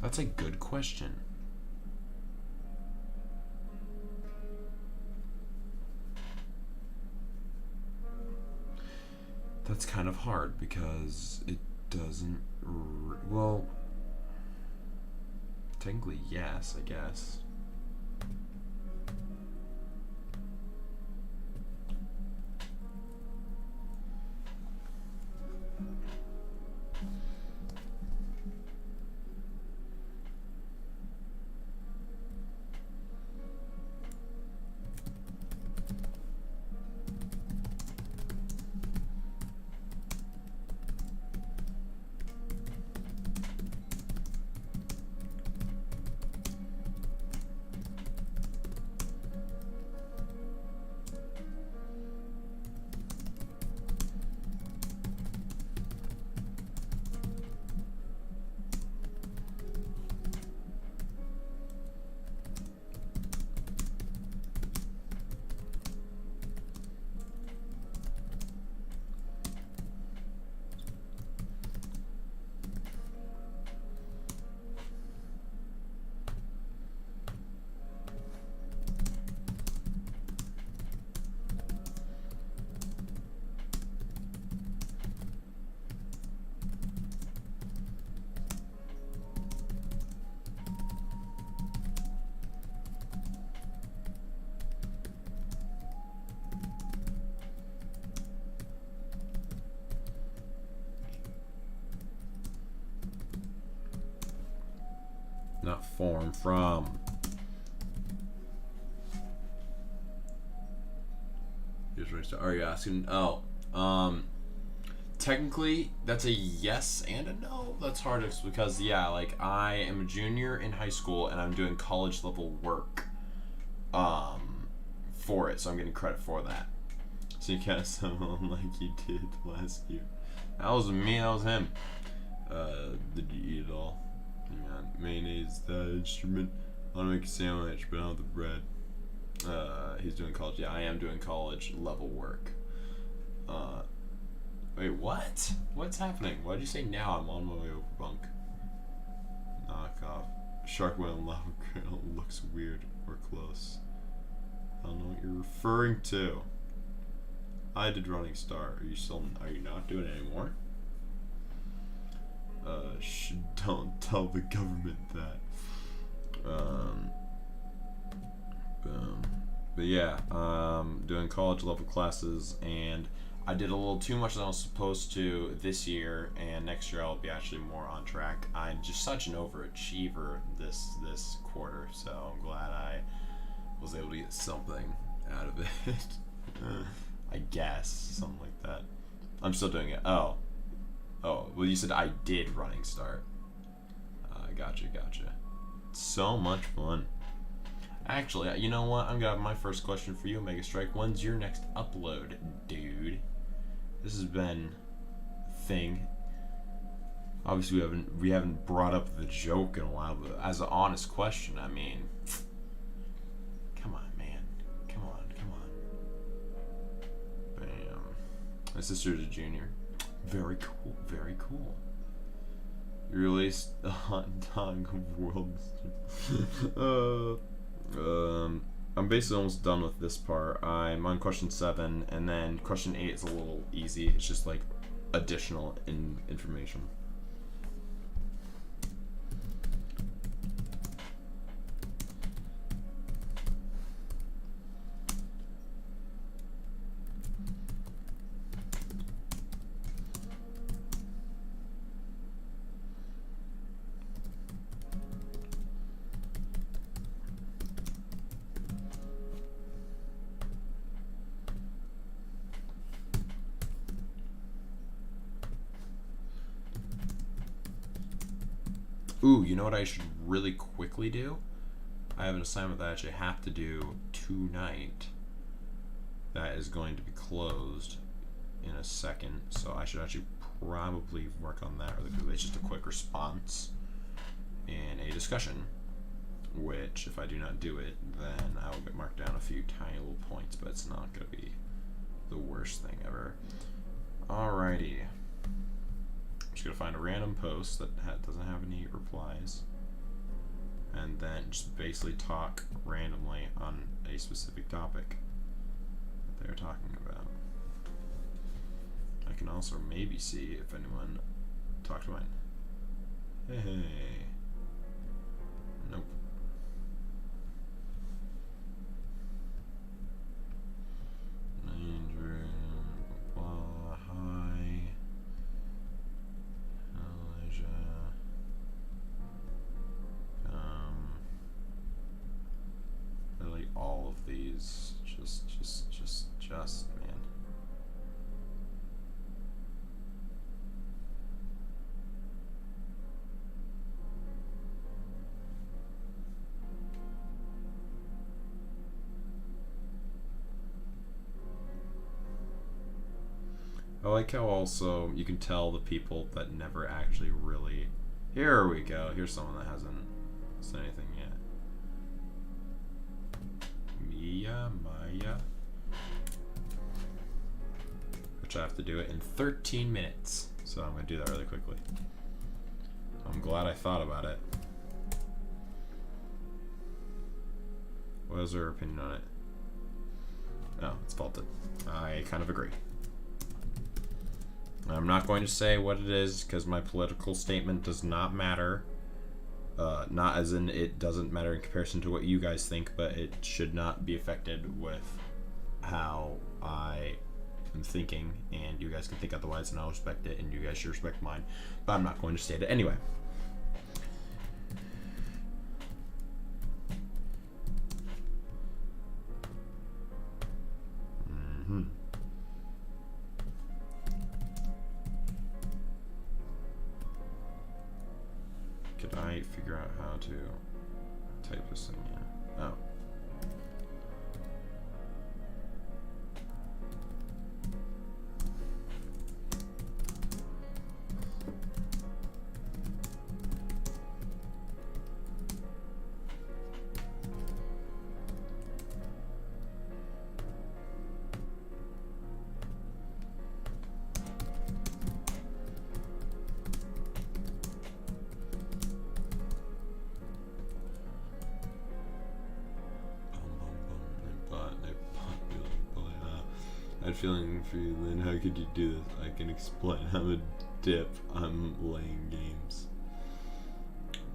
S1: That's a good question. It's kind of hard because it doesn't. Well, technically, yes, I guess. Not form, from. Here's where I start. Are you asking? Oh, technically that's a yes and a no. That's hard because yeah, like I am a junior in high school and I'm doing college level work, for it, so I'm getting credit for that. So you can't sound like you did last year. That wasn't me. That was him. Did you eat it all? Yeah, mayonnaise, that instrument. I want to make a sandwich, but I don't have the bread. He's doing college. Yeah, I am doing college level work. Wait, what? What's happening? Why'd you say now? I'm on my way over bunk. Knock off. Shark whale and lava grill looks weird or close. I don't know what you're referring to. I did running start. Are you not doing it anymore? Don't tell the government that. But yeah, doing college level classes, and I did a little too much than I was supposed to this year, and next year I'll be actually more on track. I'm just such an overachiever this quarter, so I'm glad I was able to get something out of it. I guess something like that. I'm still doing it. Oh, well, you said I did running start. Gotcha. So much fun. Actually, you know what? I'm gonna have my first question for you, Mega Strike. When's your next upload, dude? This has been a thing. Obviously, we haven't brought up the joke in a while, but as an honest question, I mean, come on, man, come on. Bam. My sister's a junior. Very cool. You released the hot dog world. I'm basically almost done with this part. I'm on question 7, and then question 8 is a little easy. It's just like additional information. Ooh, you know what I should really quickly do? I have an assignment that I actually have to do tonight that is going to be closed in a second, so I should actually probably work on that really quickly. It's just a quick response in a discussion, which if I do not do it, then I will get marked down a few tiny little points, but it's not going to be the worst thing ever. Alrighty. I'm just going to find a random post that doesn't have any replies, and then just basically talk randomly on a specific topic that they're talking about. I can also maybe see if anyone talked to mine. Hey. Nope. Andrew. Blah. Hi. Elijah. Really all of these. Just, man. I like how also you can tell the people that never actually really. Here we go. Here's someone that hasn't said anything yet. Maya. Which I have to do it in 13 minutes. So I'm going to do that really quickly. I'm glad I thought about it. What is her opinion on it? Oh, it's faulted. I kind of agree. I'm not going to say what it is because my political statement does not matter. Not as in it doesn't matter in comparison to what you guys think, but it should not be affected with how I am thinking, and you guys can think otherwise, and I'll respect it, and you guys should respect mine. But I'm not going to state it anyway. Could I figure out how to type this thing in? Oh. Feeling for you, Lynn. How could you do this? I can explain. I'm a dip. I'm laying games.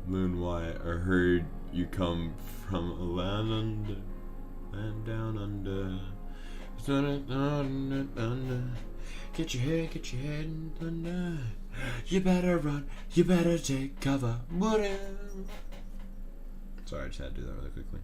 S1: Moon White, I heard you come from a land under, land down under. Get your head under. You better run. You better take cover. Sorry, I just had to do that really quickly.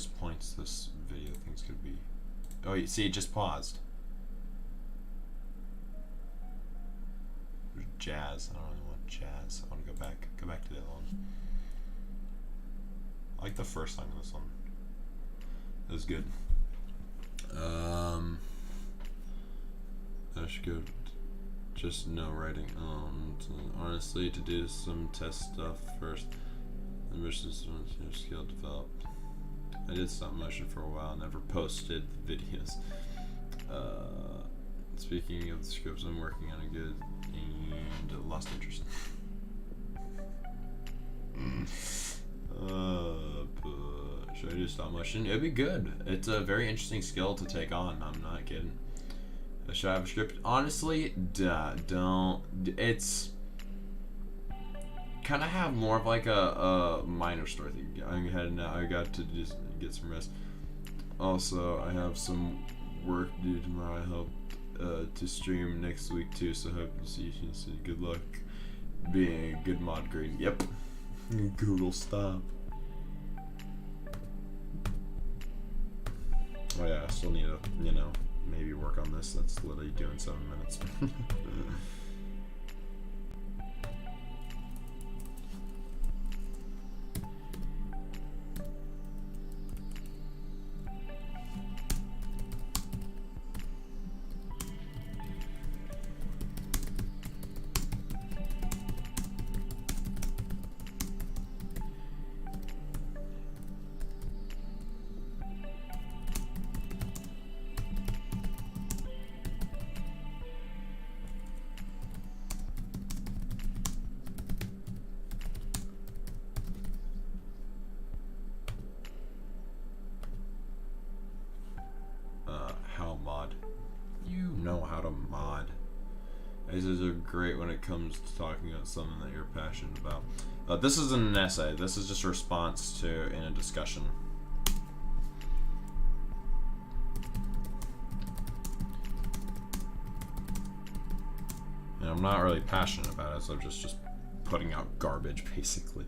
S1: various points this video thinks could be. Oh, you see, it just paused. There's jazz. I don't really want jazz. I want to go back. Go back to the other one. I like the first song in this one. That was good. That's good. Just no writing. Honestly, to do some test stuff first. The mission skill developed. I did stop motion for a while. Never posted videos. Speaking of the scripts, I'm working on a good and lost interest. Should I do stop motion? It'd be good. It's a very interesting skill to take on. I'm not kidding. Should I have a script? Honestly, don't. It's kind of have more of like a minor story thing. I'm heading now. I got to just get some rest. Also, I have some work due tomorrow. I hope to stream next week too. So hope to see you. So good luck being a good mod grade. Yep. Google stop. Oh yeah, I still need to, maybe work on this. That's literally due in 7 minutes. Know how to mod. These are great when it comes to talking about something that you're passionate about. This isn't an essay. This is just a response to in a discussion. And I'm not really passionate about it, so I'm just putting out garbage basically.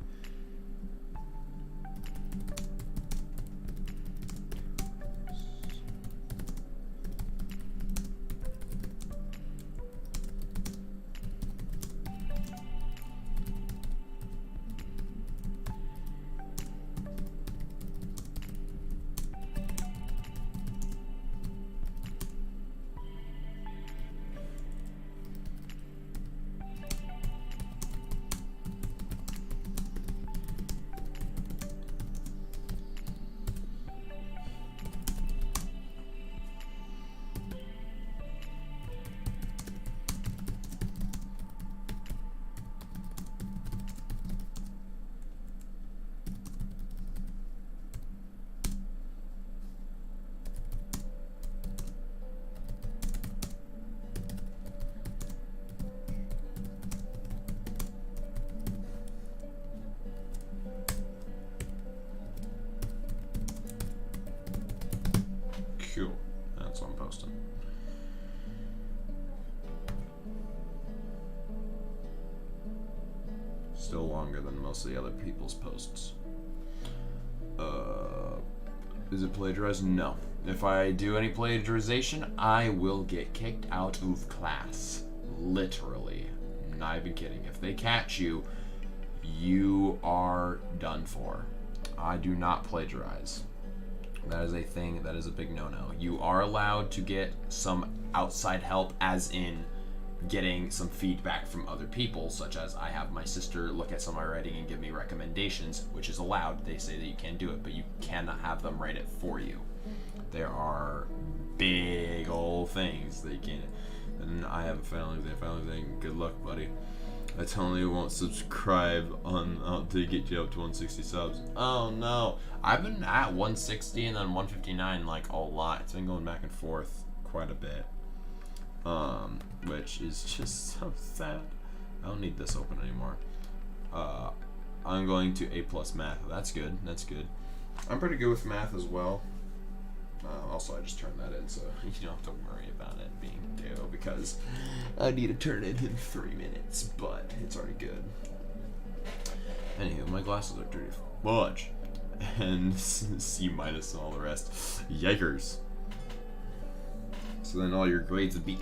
S1: Cool. That's what I'm posting. Still longer than most of the other people's posts. Is it plagiarized? No. If I do any plagiarization, I will get kicked out of class. Literally. Not even kidding. If they catch you, you are done for. I do not plagiarize. That is a thing, that is a big no-no. You are allowed to get some outside help, as in getting some feedback from other people, such as I have my sister look at some of my writing and give me recommendations, which is allowed. They say that you can do it, but you cannot have them write it for you. There are big old things that you can't. And I have a family thing. Good luck, buddy. I totally won't subscribe on to get you up to 160 subs. Oh no, I've been at 160 and then 159 like a lot. It's been going back and forth quite a bit, which is just so sad. I don't need this open anymore. I'm going to A+ math. That's good. That's good. I'm pretty good with math as well. Also, I just turned that in, so you don't have to worry about it being due, because I need to turn it in 3 minutes, but it's already good. Anywho, my glasses are dirty. Fudge. and C minus and all the rest. Yikers. So then all your grades would be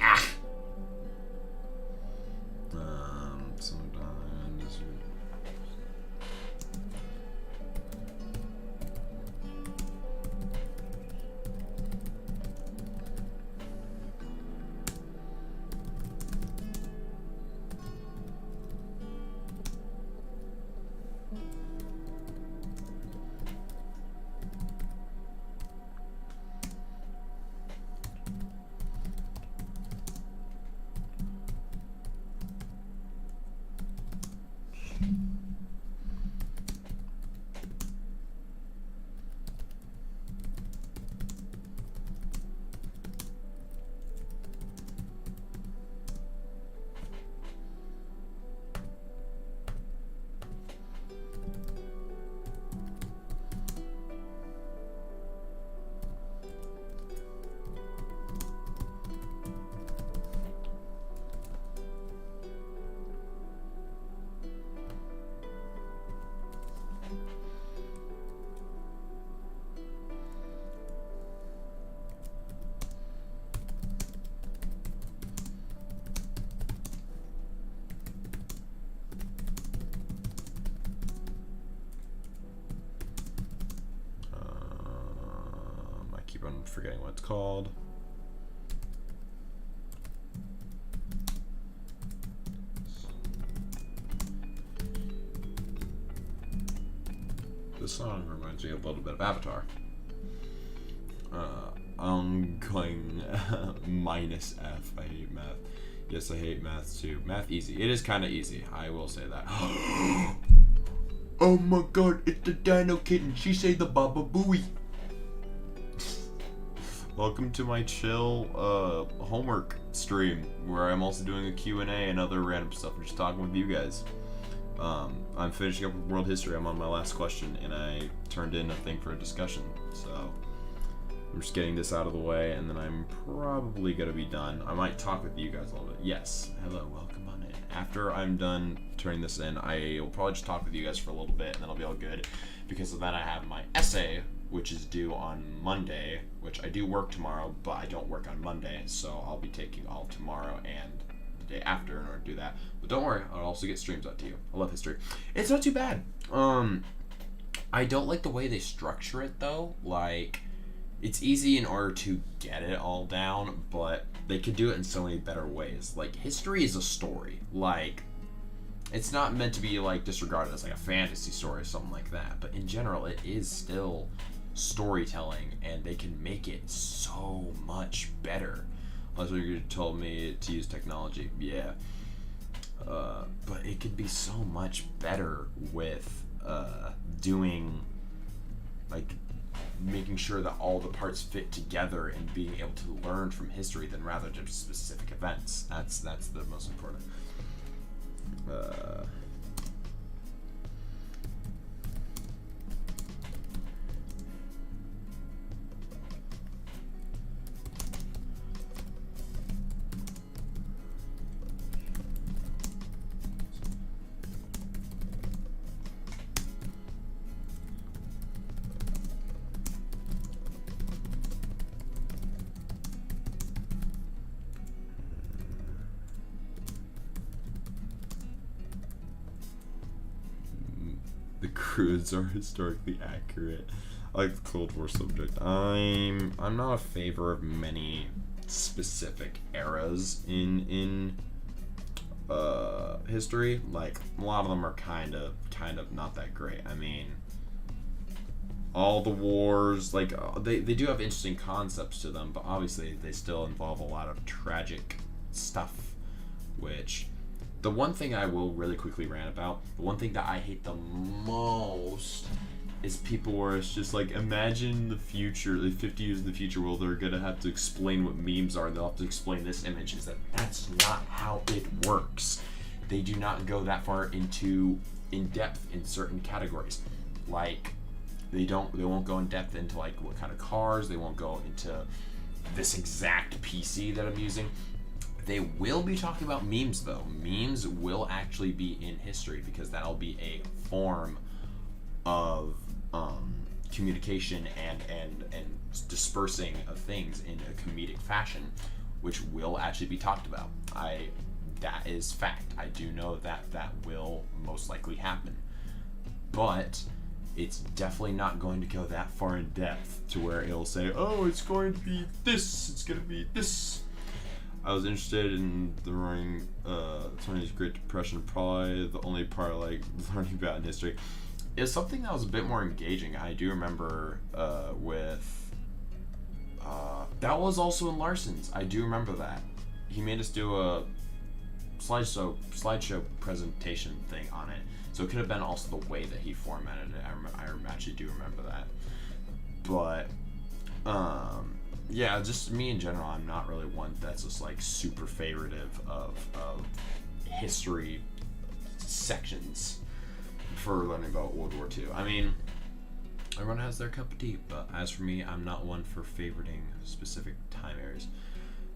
S1: sometimes. I'm forgetting what it's called. This song reminds me a little bit of Avatar. I'm going minus F. I hate math. Yes, I hate math too. Math easy. It is kind of easy. I will say that. Oh my god, it's the DinoKitten. She say the Baba Booey. Welcome to my chill homework stream, where I'm also doing a QnA and other random stuff. I'm just talking with you guys. I'm finishing up with world history. I'm on my last question, and I turned in a thing for a discussion. So I'm just getting this out of the way, and then I'm probably gonna be done. I might talk with you guys a little bit. Yes, hello, welcome on in. After I'm done turning this in, I will probably just talk with you guys for a little bit, and then I'll be all good, because then I have my essay, which is due on Monday, which I do work tomorrow, but I don't work on Monday, so I'll be taking all tomorrow and the day after in order to do that. But don't worry, I'll also get streams out to you. I love history. It's not too bad. I don't like the way they structure it, though. Like, it's easy in order to get it all down, but they could do it in so many better ways. Like, history is a story. Like, it's not meant to be, like, disregarded as, like, a fantasy story or something like that. But in general, it is still storytelling, and they can make it so much better. That's what you told me to use technology. Yeah. But it could be so much better with doing, like, making sure that all the parts fit together and being able to learn from history than rather just specific events. That's the most important. The crudes are historically accurate. I like the Cold War subject. I'm not a favor of many specific eras in history. Like, a lot of them are kind of not that great. I mean, all the wars, like, they do have interesting concepts to them, but obviously they still involve a lot of tragic stuff, which, the one thing I will really quickly rant about, the one thing that I hate the most is people where it's just like, imagine the future, like 50 years in the future, where they're gonna have to explain what memes are, and they'll have to explain this image. Is that's not how it works. They do not go that far in depth in certain categories. Like, they won't go in depth into, like, what kind of cars, they won't go into this exact PC that I'm using. They will be talking about memes, though. Memes will actually be in history, because that'll be a form of communication and dispersing of things in a comedic fashion, which will actually be talked about. That is fact. I do know that will most likely happen, but it's definitely not going to go that far in depth to where it'll say, oh, it's going to be this, it's going to be this. I was interested in the roaring 20s Great Depression. Probably the only part I like learning about in history is something that was a bit more engaging. I do remember that was also in Larson's. I do remember that. He made us do a slideshow presentation thing on it. So it could have been also the way that he formatted it. I actually do remember that. But yeah, just me in general, I'm not really one that's just like super favoritive of history sections for learning about World War II. I mean, everyone has their cup of tea, but as for me, I'm not one for favoriting specific time areas.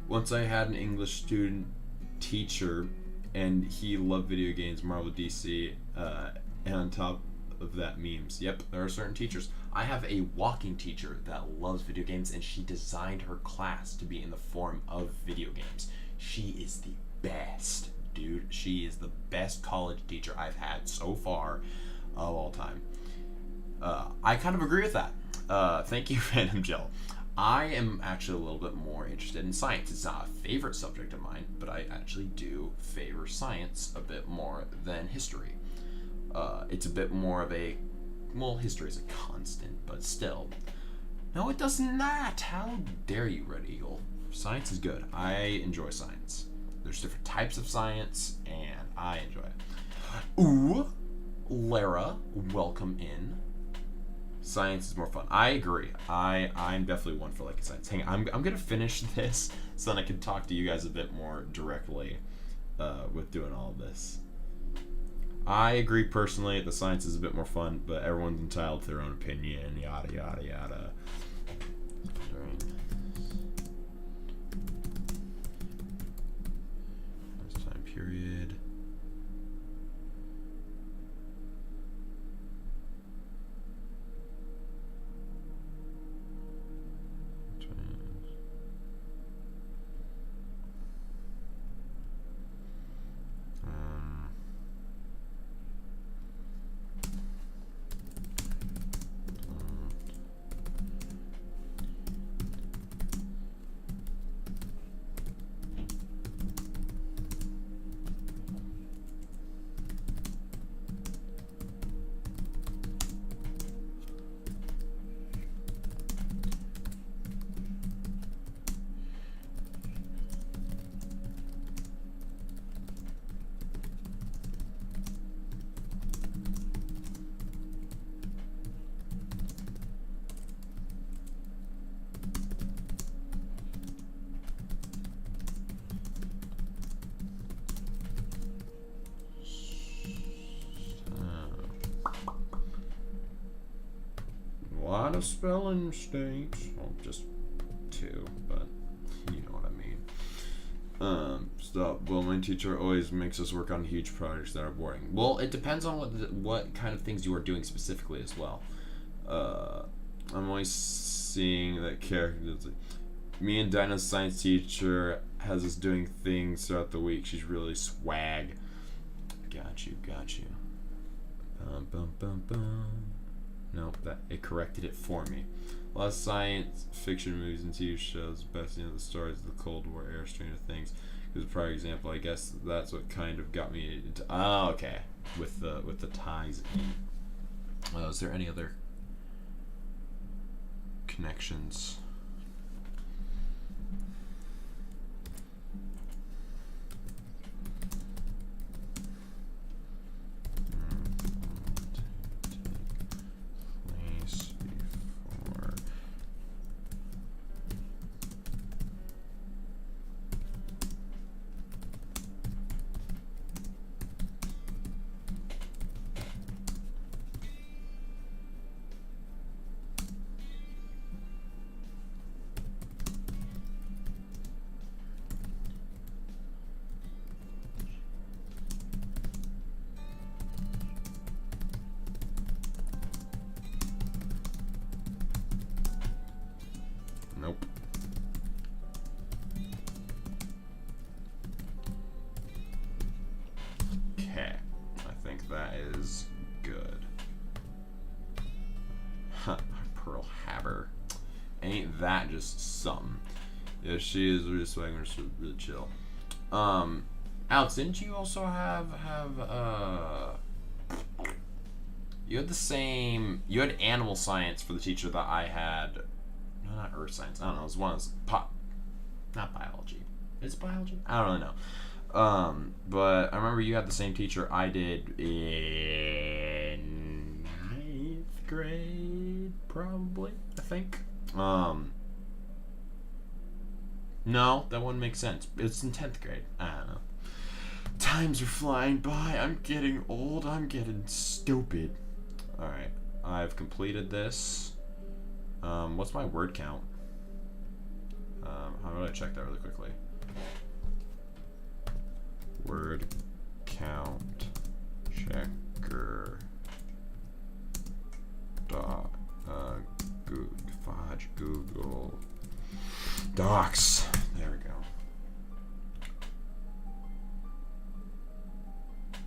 S1: Once I had an English student teacher, and he loved video games, Marvel, DC, and on top of that, memes. Yep, there are certain teachers. I have a walking teacher that loves video games, and she designed her class to be in the form of video games. She is the best, dude. She is the best college teacher I've had so far of all time. I kind of agree with that. Thank you, Phantom Gel. I am actually a little bit more interested in science. It's not a favorite subject of mine, but I actually do favor science a bit more than history. It's a bit more of a, well, history is a constant, but still. No, it does not. How dare you, Red Eagle? Science is good. I enjoy science. There's different types of science, and I enjoy it. Ooh, Lara, welcome in. Science is more fun. I agree. I'm definitely one for like science. Hang on, I'm gonna finish this so then I can talk to you guys a bit more directly with doing all of this. I agree personally that science is a bit more fun, but everyone's entitled to their own opinion, yada yada yada. This time period. A lot of spelling mistakes. Well, just two, but you know what I mean. Stop. Well, my teacher always makes us work on huge projects that are boring. Well, it depends on what kind of things you are doing specifically as well. I'm always seeing that characters. Me and Dinah's science teacher has us doing things throughout the week. She's really swag. Got you. Bum, bum, bum. Nope, it corrected it for me. A lot of science fiction movies and TV shows. The best the stories of the Cold War era, Stranger Things is a prior example. I guess that's what kind of got me into. Oh, okay. With the ties in. Is there any other connections? Pearl Haber. Ain't that just something? Yeah, she is really swagging, really chill. Alex, didn't you also have you had the same, you had animal science for the teacher that I had. No, not earth science. I don't know. It was one of those not biology. Is it biology? I don't really know. But I remember you had the same teacher I did in 9th grade, probably, I think. No, that wouldn't make sense. It's in 10th grade. I don't know. Times are flying by. I'm getting old. I'm getting stupid. Alright. I've completed this. What's my word count? How do I check that really quickly? Word count checker. Google Docs. There we go.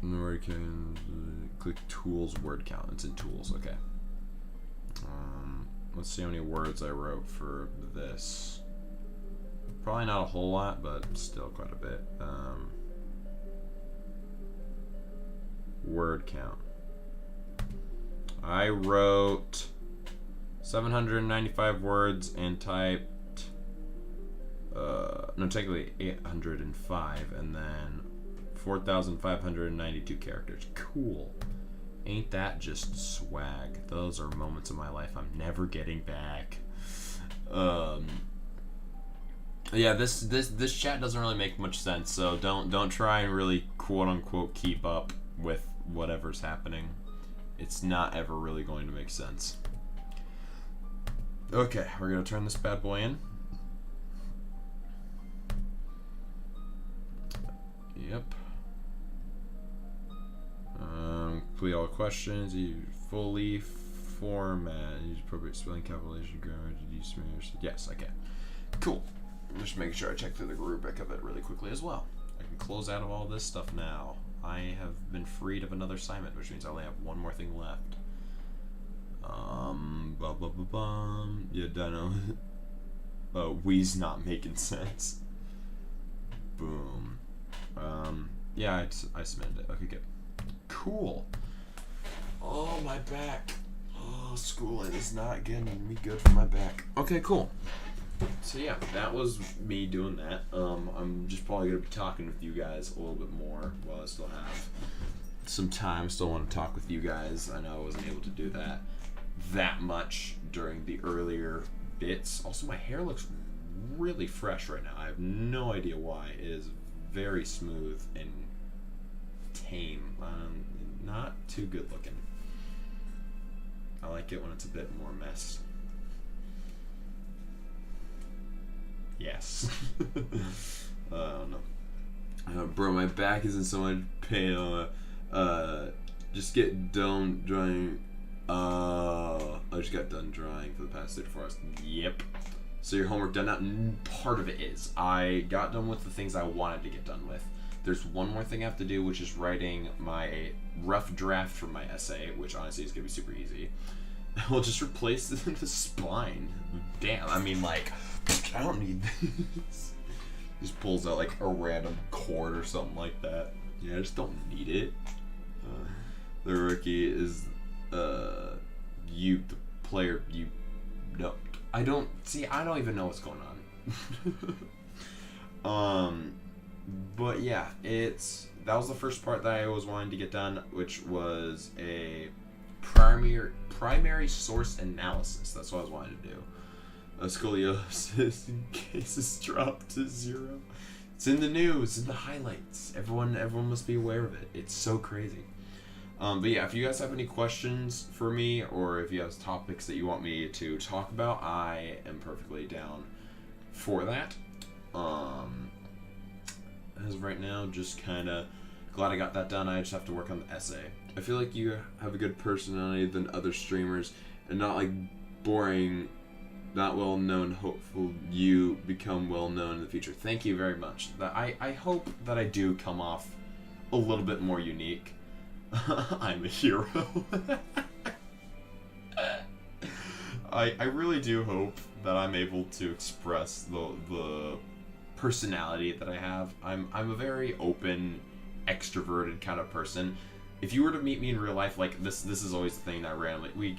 S1: And where you can click tools, word count. It's in tools. Okay. Let's see how many words I wrote for this. Probably not a whole lot, but still quite a bit. Word count. I wrote 795 words and typed no, technically 805, and then 4,592 characters. Cool. Ain't that just swag? Those are moments of my life I'm never getting back. Yeah, this chat doesn't really make much sense, so don't try and really quote unquote keep up with whatever's happening. It's not ever really going to make sense. Okay, we're gonna turn this bad boy in. Yep. Complete all questions. You fully format. Use appropriate spelling, capitalization, grammar. Yes, okay. Cool. I'm just making sure I check through the rubric of it really quickly as well. I can close out of all this stuff now. I have been freed of another assignment, which means I only have one more thing left. Yeah, Dino. We's not making sense. Boom. Yeah, I submitted it. Okay, good. Cool. Oh, my back. Oh, schooling is not getting me good for my back. Okay, cool. So yeah, that was me doing that. I'm just probably gonna be talking with you guys a little bit more while I still have some time. Still want to talk with you guys. I know I wasn't able to do that much during the earlier bits. Also, my hair looks really fresh right now. I have no idea why. It is very smooth and tame. Not too good looking. I like it when it's a bit more messed. Yes. Oh no. Bro, my back is in so much pain. Just get done drying. I just got done drying for the past 34 hours. Yep. So your homework done now? Part of it is. I got done with the things I wanted to get done with. There's one more thing I have to do, which is writing my rough draft for my essay, which honestly is going to be super easy. We'll just replace the spine. Damn, I mean, like, I don't need this. Just pulls out, like, a random cord or something like that. Yeah, I just don't need it. The rookie is, you, the player, you, no. I don't even know what's going on. But yeah, that was the first part that I always wanted to get done, which was a primary source analysis. That's what I was wanting to do. Scoliosis in cases dropped to 0. It's in the news, in the highlights. Everyone must be aware of it. It's so crazy. But yeah, if you guys have any questions for me, or if you have topics that you want me to talk about, I am perfectly down for that. As of right now, just kind of glad I got that done. I just have to work on the essay. I feel like you have a good personality than other streamers, and not like boring, not well known. Hopeful you become well known in the future. Thank you very much. I hope that I do come off a little bit more unique. I'm a hero. I really do hope that I'm able to express the personality that I have. I'm a very open, extroverted kind of person. If you were to meet me in real life, like this is always the thing that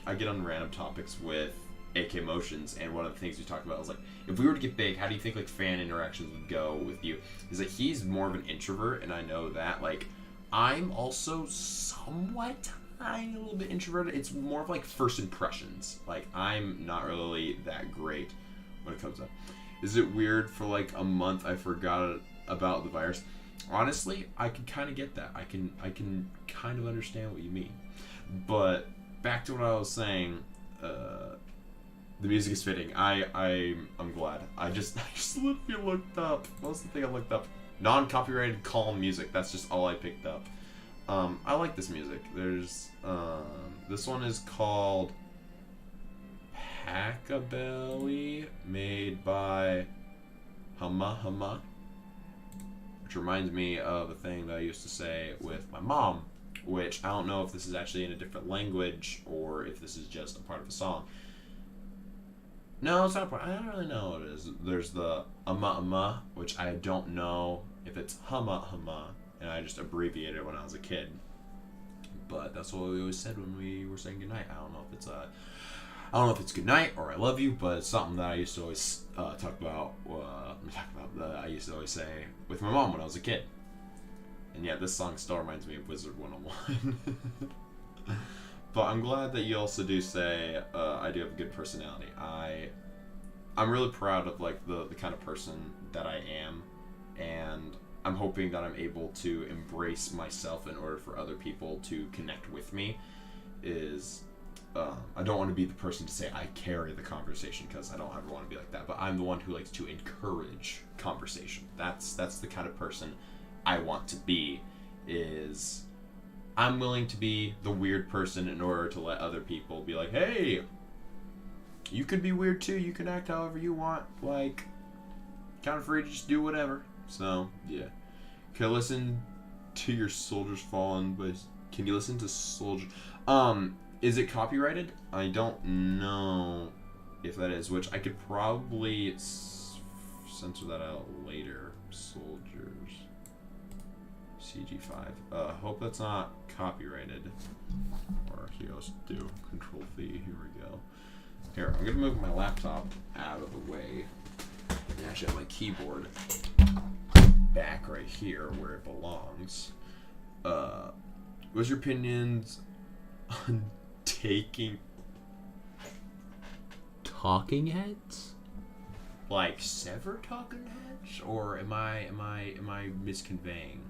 S1: I get on random topics with AKMotions, and one of the things we talked about was like, if we were to get big, how do you think like fan interactions would go with you? Is that he's more of an introvert, and I know that. Like, I'm also somewhat tiny, a little bit introverted. It's more of like first impressions. Like, I'm not really that great when it comes up. Is it weird for like a month I forgot about the virus? Honestly, I can kind of get that. I can kind of understand what you mean. But back to what I was saying, the music is fitting. I'm glad. I just literally looked up. What was the thing I looked up? Non-copyrighted calm music. That's just all I picked up. I like this music. There's this one is called Hackabelly, made by Huma, which reminds me of a thing that I used to say with my mom, which I don't know if this is actually in a different language or if this is just a part of a song. No, it's not a part. I don't really know what it is. There's the ama, which I don't know if it's huma, and I just abbreviated it when I was a kid. But that's what we always said when we were saying goodnight. I don't know if it's goodnight or I love you, but it's something that I used to always talk about. That I used to always say with my mom when I was a kid. And yeah, this song still reminds me of Wizard 101. But I'm glad that you also do say I do have a good personality. I'm really proud of like the kind of person that I am, and I'm hoping that I'm able to embrace myself in order for other people to connect with me. I don't want to be the person to say I carry the conversation, because I don't ever want to be like that, but I'm the one who likes to encourage conversation. That's the kind of person I want to be. I'm willing to be the weird person in order to let other people be like, hey, you could be weird too, you can act however you want, like, kind of free to just do whatever. So yeah, can I listen to your Soldiers Fallen, but can you listen to Soldier is it copyrighted? I don't know if that is, which I could probably censor that out later. Soldiers CG5. Hope that's not copyrighted. Or here, let's do Control V. Here we go. Here, I'm gonna move my laptop out of the way. And actually have my keyboard back right here where it belongs. What's your opinions on talking heads? Like sever talking heads? Or am I misconveying?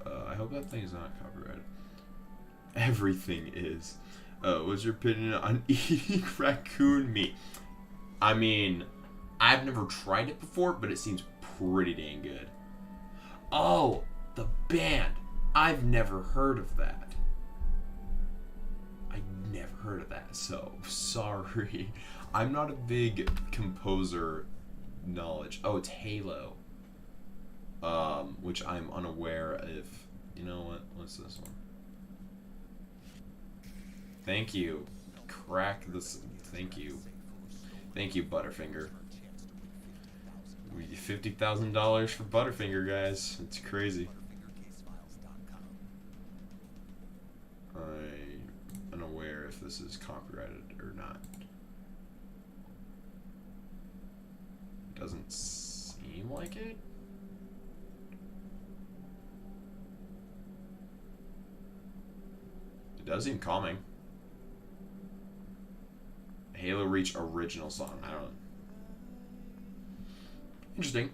S1: I hope that thing is not copyrighted. Everything is. What's your opinion on eating raccoon meat? I mean, I've never tried it before, but it seems pretty dang good. Oh, the band. I've never heard of that. I never heard of that, so sorry. I'm not a big composer knowledge. Oh, it's Halo. Which I'm unaware if. You know what? What's this one? Thank you. Crack this. Thank you. Thank you, Butterfinger. We get $50,000 for Butterfinger, guys. It's crazy. I'm unaware if this is copyrighted or not. Doesn't seem like it. It does seem calming. Halo Reach original song. I don't know. Interesting.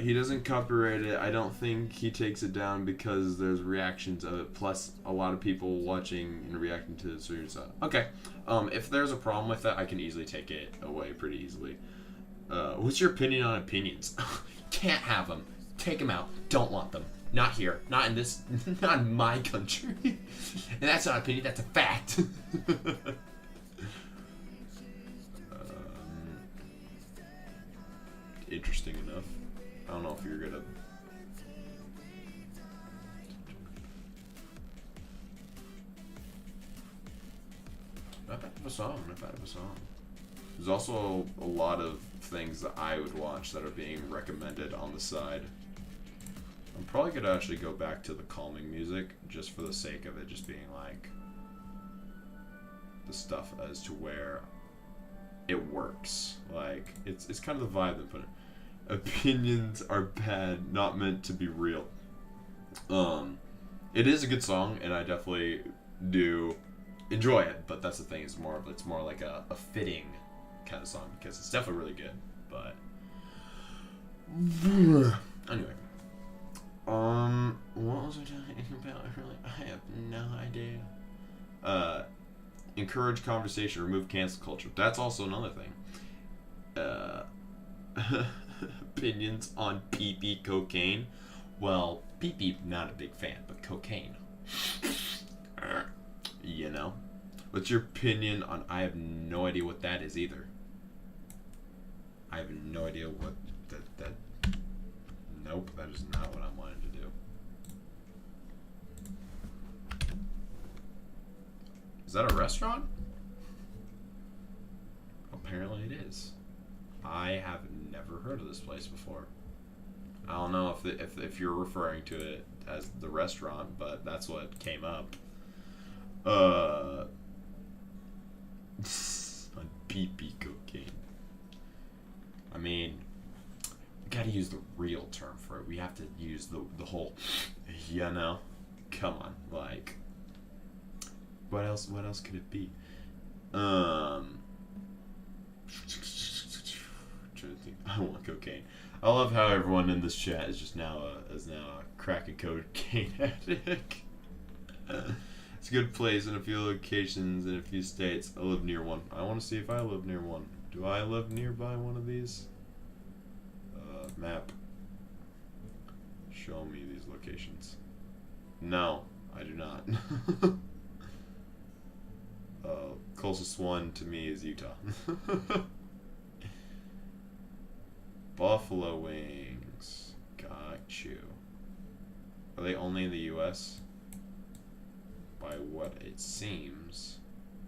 S1: He doesn't copyright it. I don't think he takes it down because there's reactions of it, plus a lot of people watching and reacting to the series. Okay. If there's a problem with that, I can easily take it away pretty easily. What's your opinion on opinions? Can't have them. Take them out. Don't want them. Not here. Not in this. Not in my country. And that's not an opinion. That's a fact. Interesting enough. I don't know if you're gonna. bad of a song. Not bad of a song. There's also a lot of things that I would watch that are being recommended on the side. I'm probably gonna actually go back to the calming music just for the sake of it just being like the stuff as to where it works. Like it's kind of the vibe they put in. Opinions are bad, not meant to be real. It is a good song, and I definitely do enjoy it. But that's the thing; it's more like a fitting kind of song because it's definitely really good. But anyway, what was I talking about? Really, I have no idea. Encourage conversation, remove cancel culture. That's also another thing. Opinions on pee-pee cocaine. Well, pee-pee, not a big fan, but cocaine. You know? What's your opinion on... I have no idea what that is either. I have no idea what that... Nope, that is not what I'm wanting to do. Is that a restaurant? Apparently it is. I have never heard of this place before. I don't know if you're referring to it as the restaurant, but that's what came up. On pee-pee cocaine. I mean, we gotta use the real term for it. We have to use the whole, you know? Come on, like, what else could it be? I want cocaine. I love how everyone in this chat is just now a cracking cocaine addict. It's a good place in a few locations in a few states. I live near one. I want to see if I live near one. Do I live nearby one of these? Map. Show me these locations. No, I do not. Closest one to me is Utah. Buffalo wings. Got you. Are they only in the US? By what it seems.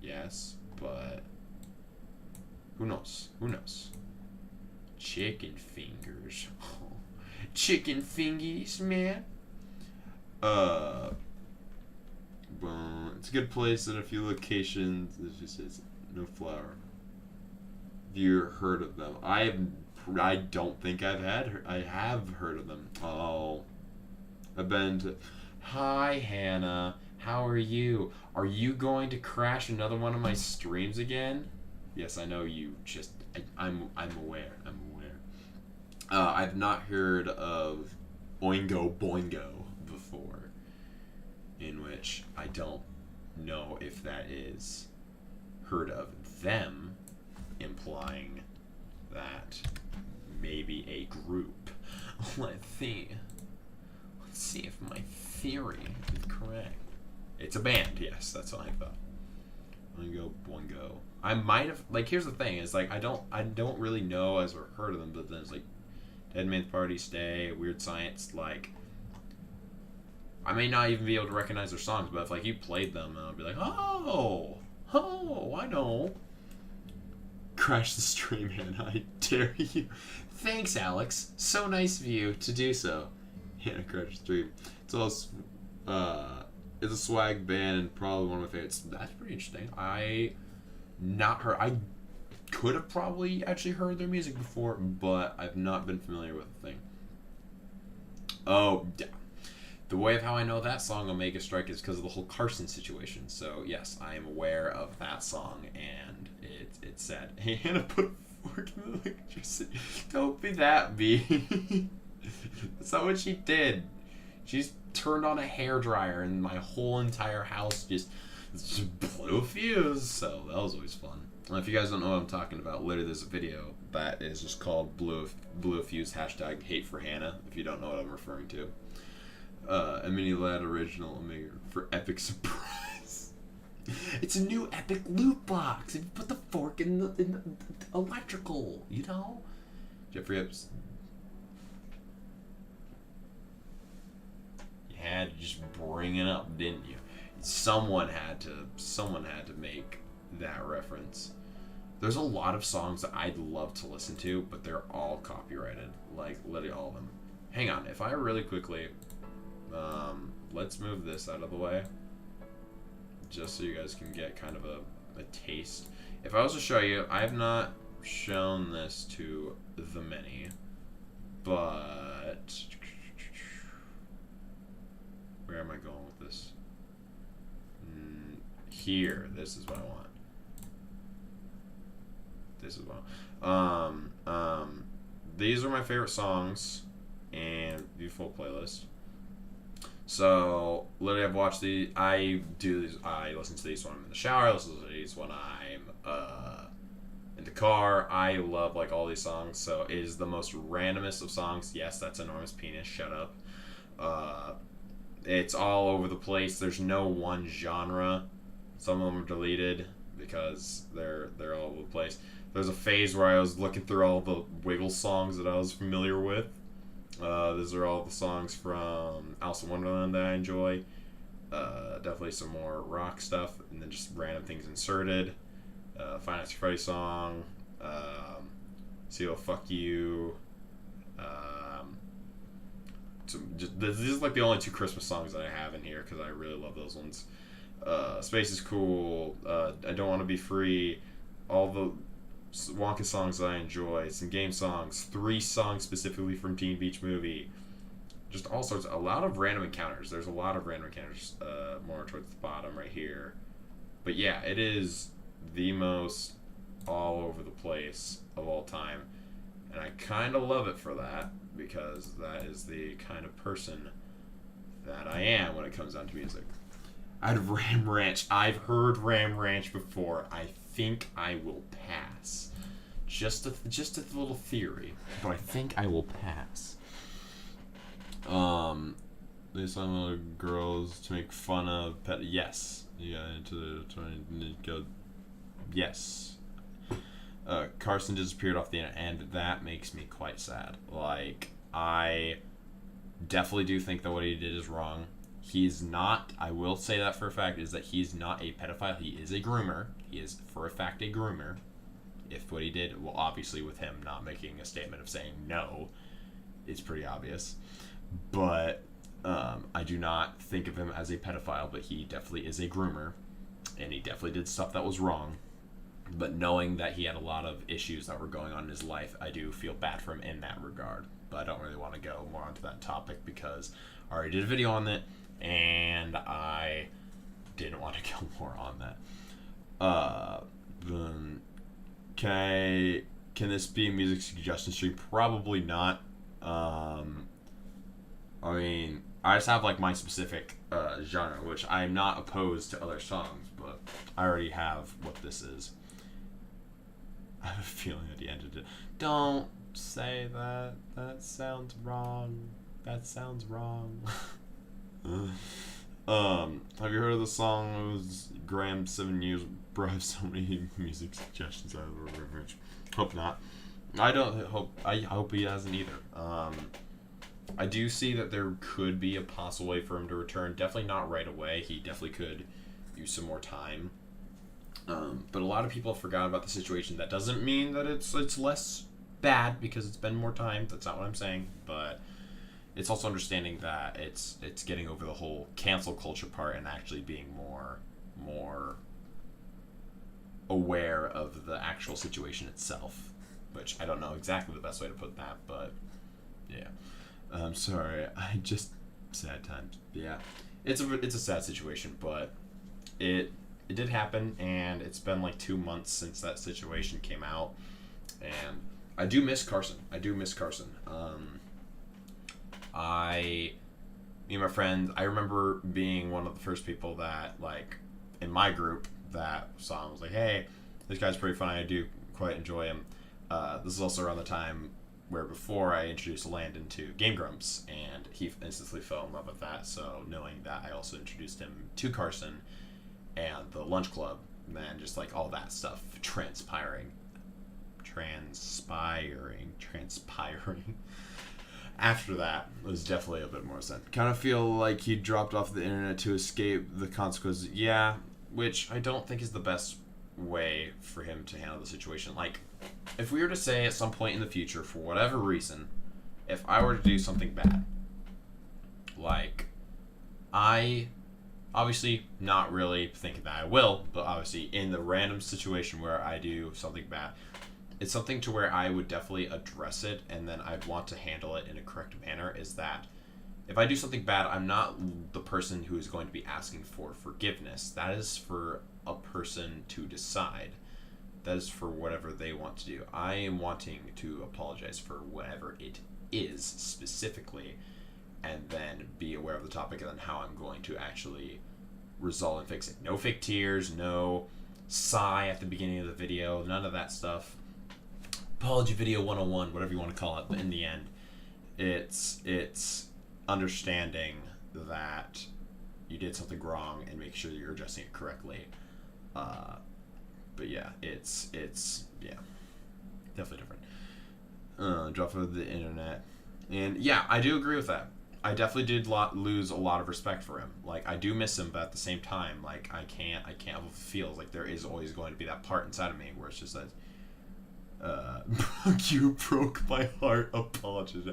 S1: Yes, but who knows? Who knows? Chicken fingers. Chicken fingies, man. Well, it's a good place in a few locations. It's just no flour. Have you heard of them? I don't think I have heard of them. Oh, I've been to. Hi, Hannah. How are you? Are you going to crash another one of my streams again? Yes, I know you. Just I'm aware. I'm aware. I've not heard of Oingo Boingo before, in which I don't know if that is heard of them, implying that maybe a group. Let's see if my theory is correct. It's a band, yes, that's what I thought. Oingo Boingo. I might have, like, here's the thing, is like I don't really know as or heard of them, but then it's like Dead Man's Party, Stay, Weird Science, like I may not even be able to recognize their songs, but if like you played them, I'll be like, oh, I know. Crash the stream, Hannah, I dare you. Thanks, Alex. So nice of you to do so. Hannah, crash the stream. It's all, it's a swag band and probably one of my favorites. That's pretty interesting. I could have probably actually heard their music before, but I've not been familiar with the thing. Oh, yeah. The way of how I know that song, Omega Strike, is because of the whole Carson situation. So, yes, I am aware of that song, and it's sad. Hey, Hannah, put a fork in the electricity. Don't be that mean. That's not what she did. She's turned on a hairdryer, and my whole entire house just blew a fuse. So, that was always fun. And if you guys don't know what I'm talking about, literally there's a video that is just called Blew a Fuse, hashtag hate for Hannah, if you don't know what I'm referring to. A mini lad original Omega for epic surprise. It's a new epic loot box. And you put the fork in the electrical, you know? Jeffrey Epps. You had to just bring it up, didn't you? Someone had to make that reference. There's a lot of songs that I'd love to listen to, but they're all copyrighted. Like, literally all of them. Hang on, if I really quickly... let's move this out of the way. Just so you guys can get kind of a taste. If I was to show you, I have not shown this to the many. But... where am I going with this? Here. This is what I want. This is what these are my favorite songs and beautiful playlist. So literally I've watched these. I listen to these when I'm in the shower, I listen to these when I'm in the car. I love like all these songs. So it is the most randomest of songs. Yes, that's enormous penis, shut up. It's all over the place. There's no one genre. Some of them are deleted because they're all over the place. There's a phase where I was looking through all the Wiggle songs that I was familiar with. These are all the songs from Alice in Wonderland that I enjoy. Definitely some more rock stuff, and then just random things inserted. Five Nights at Freddy's song. CeeLo Fuck You. This is like the only two Christmas songs that I have in here because I really love those ones. Space is Cool. I Don't Want to Be Free. All the Wonka songs that I enjoy, some game songs, 3 songs specifically from Teen Beach Movie, just all sorts, a lot of random encounters. There's a lot of random encounters more towards the bottom right here. But yeah, it is the most all over the place of all time. And I kind of love it for that, because that is the kind of person that I am when it comes down to music. Ram Ranch. I've heard Ram Ranch before. I think I will pass. Just a little theory, but I think I will pass. They saw other girls to make fun of pet. Yes. Yeah. To go. Yes. Carson disappeared off the internet, and that makes me quite sad. Like, I definitely do think that what he did is wrong. He's not, I will say that for a fact, is that he's not a pedophile. He is a groomer. He is, for a fact, a groomer. If what he did, well, obviously with him not making a statement of saying no, it's pretty obvious. But I do not think of him as a pedophile, but he definitely is a groomer. And he definitely did stuff that was wrong. But knowing that he had a lot of issues that were going on in his life, I do feel bad for him in that regard. But I don't really want to go more onto that topic because I already did a video on it, and I didn't want to go more on that. Can this be a music suggestion stream? Probably not. I mean, I just have like my specific genre, which I'm not opposed to other songs, but I already have what this is. I have a feeling that he ended it. Don't say that. That sounds wrong. That sounds wrong. Have you heard of the song? It was Graham 7 years. Bro, I have so many music suggestions. Hope not. I hope he hasn't either. I do see that there could be a possible way for him to return. Definitely not right away. He definitely could use some more time. But a lot of people have forgotten about the situation. That doesn't mean that it's less bad because it's been more time. That's not what I'm saying. But it's also understanding that it's getting over the whole cancel culture part and actually being more aware of the actual situation itself. Which I don't know exactly the best way to put that, but yeah. I'm sorry. I just sad times. Yeah, it's a sad situation, but it did happen, and it's been like 2 months since that situation came out, and I do miss Carson. Me and my friend, I remember being one of the first people that, like, in my group that saw him, was like, hey, this guy's pretty funny. I do quite enjoy him. This is also around the time where before I introduced Landon to Game Grumps, and he instantly fell in love with that. So knowing that, I also introduced him to Carson and the Lunch Club, and then just like all that stuff transpiring. After that, it was definitely a bit more sense. Kind of feel like he dropped off the internet to escape the consequences. Yeah, which I don't think is the best way for him to handle the situation. Like, if we were to say at some point in the future, for whatever reason, if I were to do something bad, like, I obviously not really thinking that I will, but obviously in the random situation where I do something bad, it's something to where I would definitely address it, and then I'd want to handle it in a correct manner. Is that if I do something bad, I'm not the person who is going to be asking for forgiveness. That is for a person to decide. That is for whatever they want to do. I am wanting to apologize for whatever it is specifically, and then be aware of the topic and then how I'm going to actually resolve and fix it. No fake tears, no sigh at the beginning of the video, none of that stuff. Apology video 101, whatever you want to call it, but in the end, it's understanding that you did something wrong and make sure that you're adjusting it correctly. But yeah, it's yeah, definitely different. Drop of the internet. And yeah, I do agree with that. I definitely did lose a lot of respect for him. Like, I do miss him, but at the same time, like, I can't help it feels like there is always going to be that part inside of me where it's just that, you broke my heart, apologies.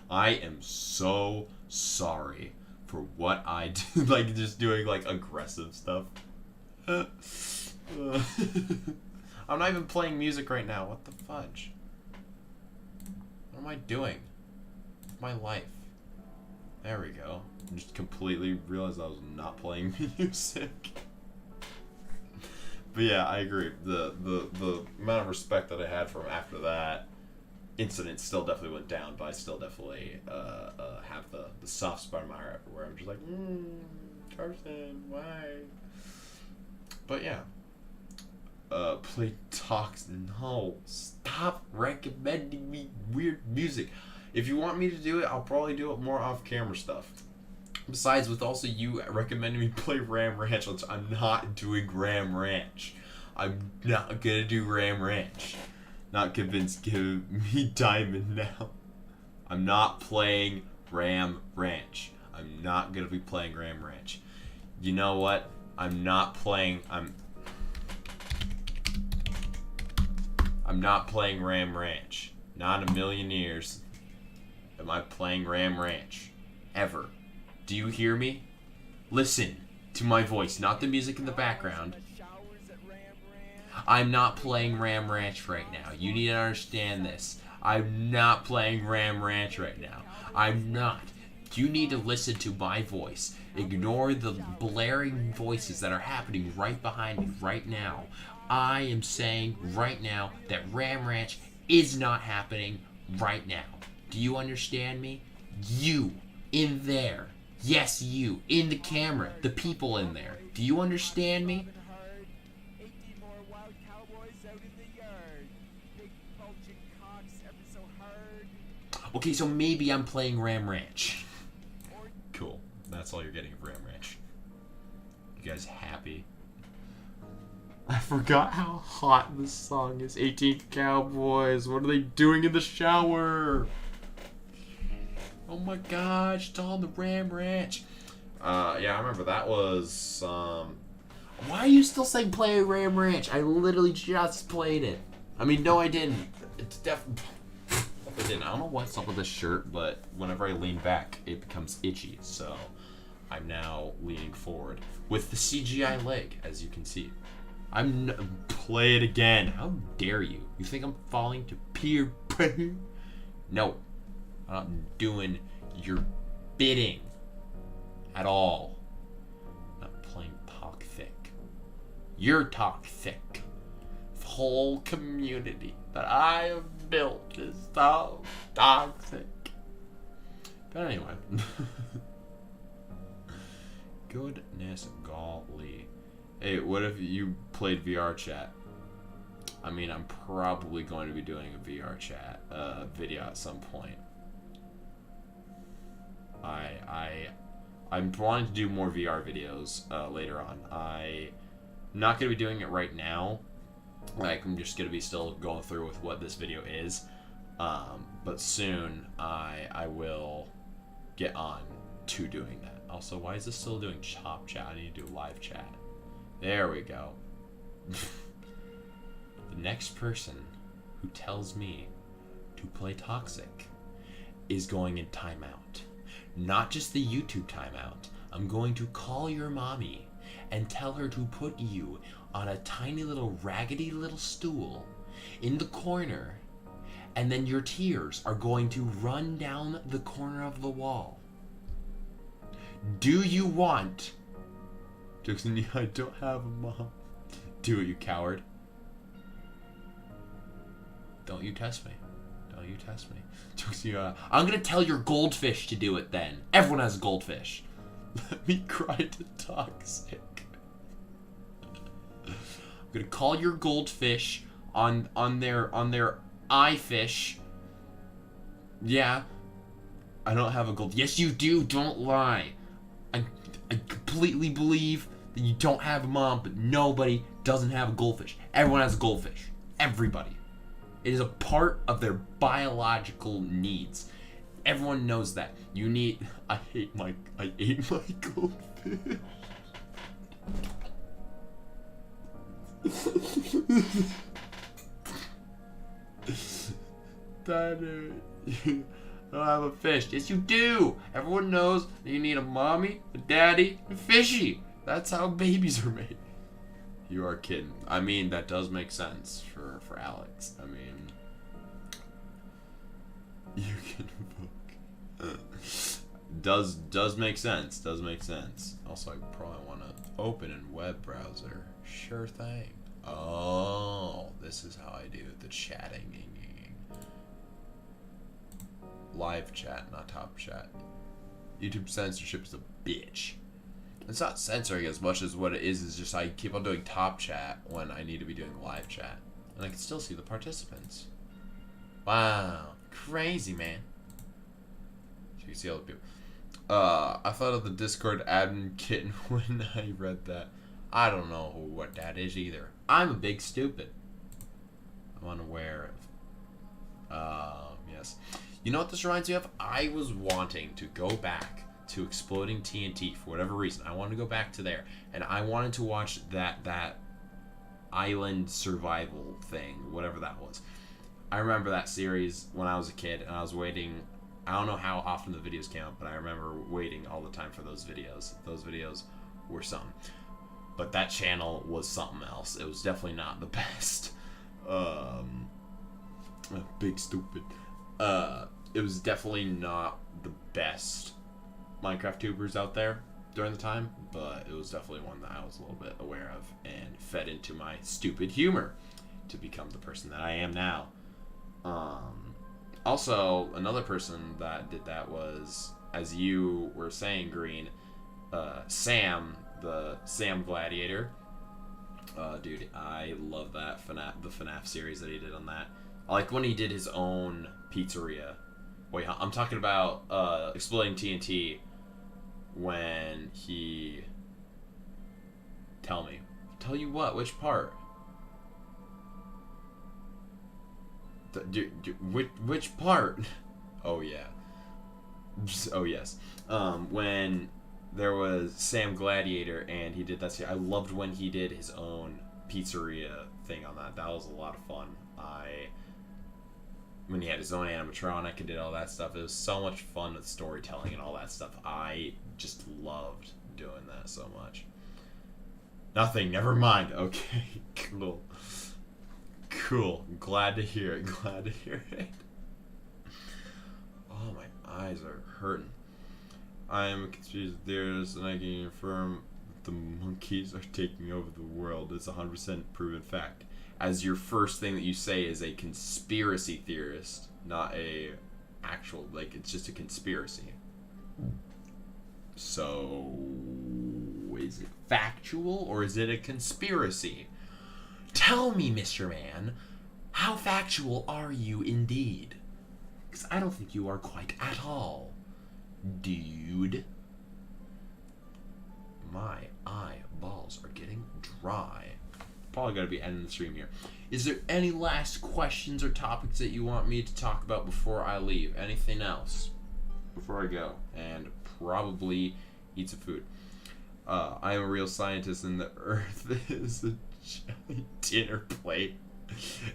S1: I am so sorry for what I did, like, just doing, like, aggressive stuff. I'm not even playing music right now, what the fudge? What am I doing with my life? There we go. I just completely realized I was not playing music. But yeah, I agree. The amount of respect that I had for him after that incident still definitely went down, but I still definitely have the soft spot in my heart where I'm just like, Carson, why? But yeah. Play talks. No, stop recommending me weird music. If you want me to do it, I'll probably do it more off-camera stuff. Besides, with also you recommending me play Ram Ranch, I'm not doing Ram Ranch. I'm not gonna do Ram Ranch. Not convinced. Give me Diamond now. I'm not playing Ram Ranch. I'm not gonna be playing Ram Ranch. You know what? I'm not playing. I'm not playing Ram Ranch. Not in a million years am I playing Ram Ranch. Ever. Do you hear me? Listen to my voice, not the music in the background. I'm not playing Ram Ranch right now. You need to understand this. I'm not playing Ram Ranch right now. I'm not. You need to listen to my voice. Ignore the blaring voices that are happening right behind me right now. I am saying right now that Ram Ranch is not happening right now. Do you understand me? You, in there. Yes, you, in the camera. The people in there. Do you understand me? Okay, so maybe I'm playing Ram Ranch. Cool. That's all you're getting of Ram Ranch. You guys happy? I forgot how hot this song is. 18 Cowboys. What are they doing in the shower? Oh my gosh, it's on the Ram Ranch. Yeah, I remember that was, Why are you still saying play Ram Ranch? I literally just played it. I mean, no, I didn't. It's definitely didn't. I don't know what's up with this shirt, but whenever I lean back, it becomes itchy. So I'm now leaning forward with the CGI leg, as you can see. Play it again. How dare you? You think I'm falling to peer pressure? No. I'm not doing your bidding at all. I'm not playing toxic. You're toxic. The whole community that I have built is so toxic. But anyway. Goodness golly. Hey, what if you played VR chat? I mean, I'm probably going to be doing a VR chat video at some point. I'm wanting to do more VR videos later on. I'm not going to be doing it right now. Like, I'm just going to be still going through with what this video is. But soon, I will get on to doing that. Also, why is this still doing chop chat? I need to do live chat. There we go. The next person who tells me to play toxic is going in timeout. Not just the YouTube timeout. I'm going to call your mommy and tell her to put you on a tiny little raggedy little stool in the corner, and then your tears are going to run down the corner of the wall. Do you want... Jackson, I don't have a mom. Do it, you coward. Don't you test me. Don't you test me. Jackson, I'm gonna tell your goldfish to do it then. Everyone has goldfish. Let me cry to toxic. I'm gonna call your goldfish on their eye fish. Yeah. I don't have a gold. Yes, you do. Don't lie. I completely believe that you don't have a mom, but nobody doesn't have a goldfish. Everyone has a goldfish. Everybody. It is a part of their biological needs. Everyone knows that. You need... I ate my goldfish. Daddy, you don't have a fish. Yes, you do. Everyone knows that you need a mommy, a daddy, and a fishy. That's how babies are made. You are kidding. I mean, that does make sense for Alex. I mean, you can book. Does make sense. Does make sense. Also, I probably want to open in web browser. Sure thing. Oh, this is how I do the chatting. Live chat, not top chat. YouTube censorship is a bitch. It's not censoring as much as what it is just I keep on doing top chat when I need to be doing live chat. And I can still see the participants. Wow. Crazy, man. You can see all the people. I thought of the Discord admin kitten when I read that. I don't know what that is either. I'm a big stupid. I'm unaware of. Yes. You know what this reminds me of? I was wanting to go back to Exploding TNT for whatever reason. I wanted to go back to there, and I wanted to watch that island survival thing, whatever that was. I remember that series when I was a kid, and I was waiting. I don't know how often the videos came out, but I remember waiting all the time for those videos. Those videos were something. But that channel was something else. It was definitely not the best. Big stupid. It was definitely not the best Minecraft tubers out there during the time, but it was definitely one that I was a little bit aware of and fed into my stupid humor to become the person that I am now. Also, another person that did that was, as you were saying, Green, Sam, the Sam Gladiator. Dude, I love that the FNAF series that he did on that. I like when he did his own pizzeria. Wait, I'm talking about Exploding TNT when he... Tell you what? Which part? Which part? Oh, yeah. Oh, yes. When there was Sam Gladiator and he did that. I loved when he did his own pizzeria thing on that. That was a lot of fun. When he had his own animatronic and did all that stuff, it was so much fun with storytelling and all that stuff. I just loved doing that so much. Nothing, never mind. Okay, cool. Glad to hear it. Oh, my eyes are hurting. I am a conspiracy theorist, and I can confirm that the monkeys are taking over the world. It's 100% proven fact. As your first thing that you say is a conspiracy theorist, not a actual, like, it's just a conspiracy. So, is it factual or is it a conspiracy? Tell me, Mr. Man, how factual are you indeed? Because I don't think you are quite at all, dude. My eyeballs are getting dry. Probably going to be ending the stream here. Is there any last questions or topics that you want me to talk about before I leave? Anything else before I go? And probably eat some food. I am a real scientist and the Earth is a giant dinner plate.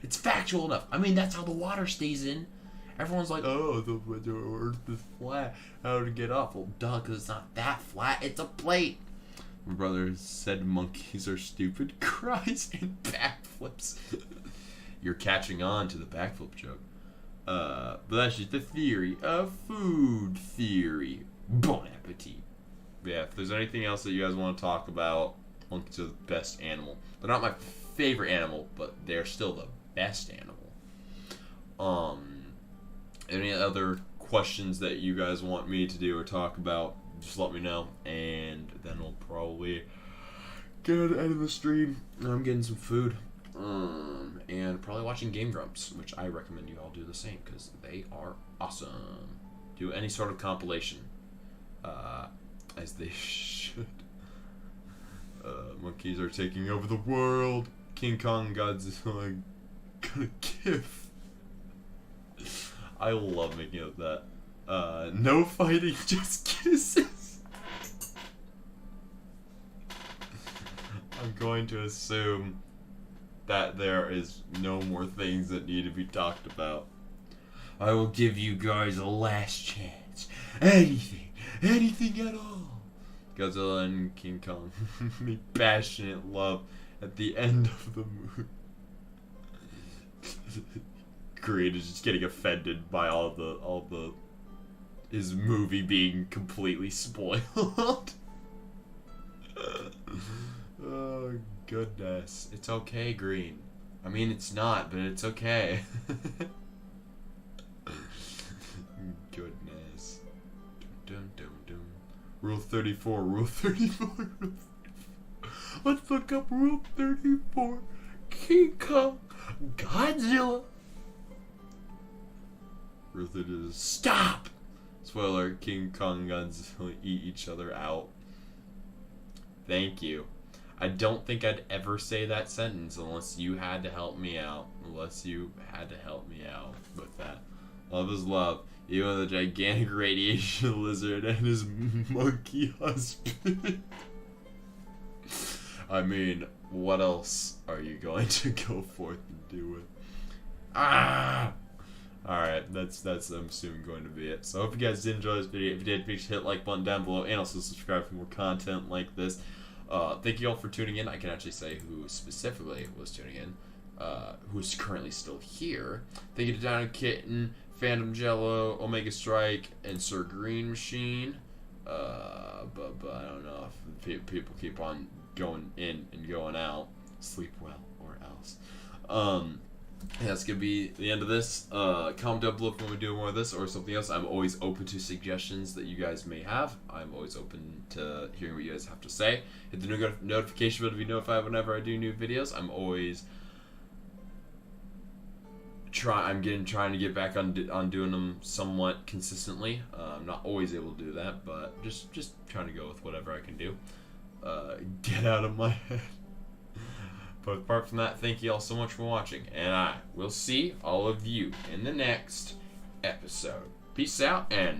S1: It's factual enough. I mean, that's how the water stays in. Everyone's like, oh, the Earth is flat. How to get off? Well, duh, because it's not that flat. It's a plate. My brother said monkeys are stupid. Cries and backflips. You're catching on to the backflip joke. But that's just the theory of food theory. Bon appetit. Yeah, if there's anything else that you guys want to talk about, monkeys are the best animal. They're not my favorite animal, but they're still the best animal. Any other questions that you guys want me to do or talk about, just let me know, and then we'll probably get to the end of the stream. I'm getting some food, and probably watching Game Grumps, which I recommend you all do the same because they are awesome. Do any sort of compilation, as they should. Monkeys are taking over the world. King Kong Godzilla gonna give. I love making up that. No fighting, just kisses. I'm going to assume that there is no more things that need to be talked about. I will give you guys a last chance. Anything at all. Godzilla and King Kong make passionate love at the end of the movie. Green is just getting offended by his movie being completely spoiled. Oh goodness. It's okay, Green. I mean, it's not, but it's okay. Goodness. Dun, dun, dun. Rule 34, Rule 34, Rule 34. Let's look up Rule 34. King Kong, Godzilla. Rule 34 is stop! Spoiler, King Kong and Godzilla eat each other out. Thank you. I don't think I'd ever say that sentence unless you had to help me out. Unless you had to help me out with that. Love is love. Even the gigantic radiation lizard and his monkey husband. I mean, what else are you going to go forth and do with? Ah! Alright, that's I'm assuming going to be it. So I hope you guys did enjoy this video. If you did, make sure to hit like button down below and also subscribe for more content like this. Thank you all for tuning in. I can actually say who specifically was tuning in, who's currently still here. Thank you to DinoKitten, Phantom Jello, Omega Strike, and Sir Green Machine. But I don't know if people keep on going in and going out. Sleep well or else. Yeah, that's gonna be the end of this. Comment down below if you want me to do more of this or something else. I'm always open to suggestions that you guys may have. I'm always open to hearing what you guys have to say. Hit the notification bell to be notified whenever I do new videos. I'm always trying to get back on doing them somewhat consistently. I'm not always able to do that, but just trying to go with whatever I can do. Get out of my head. But apart from that, thank you all so much for watching, and I will see all of you in the next episode. Peace out, and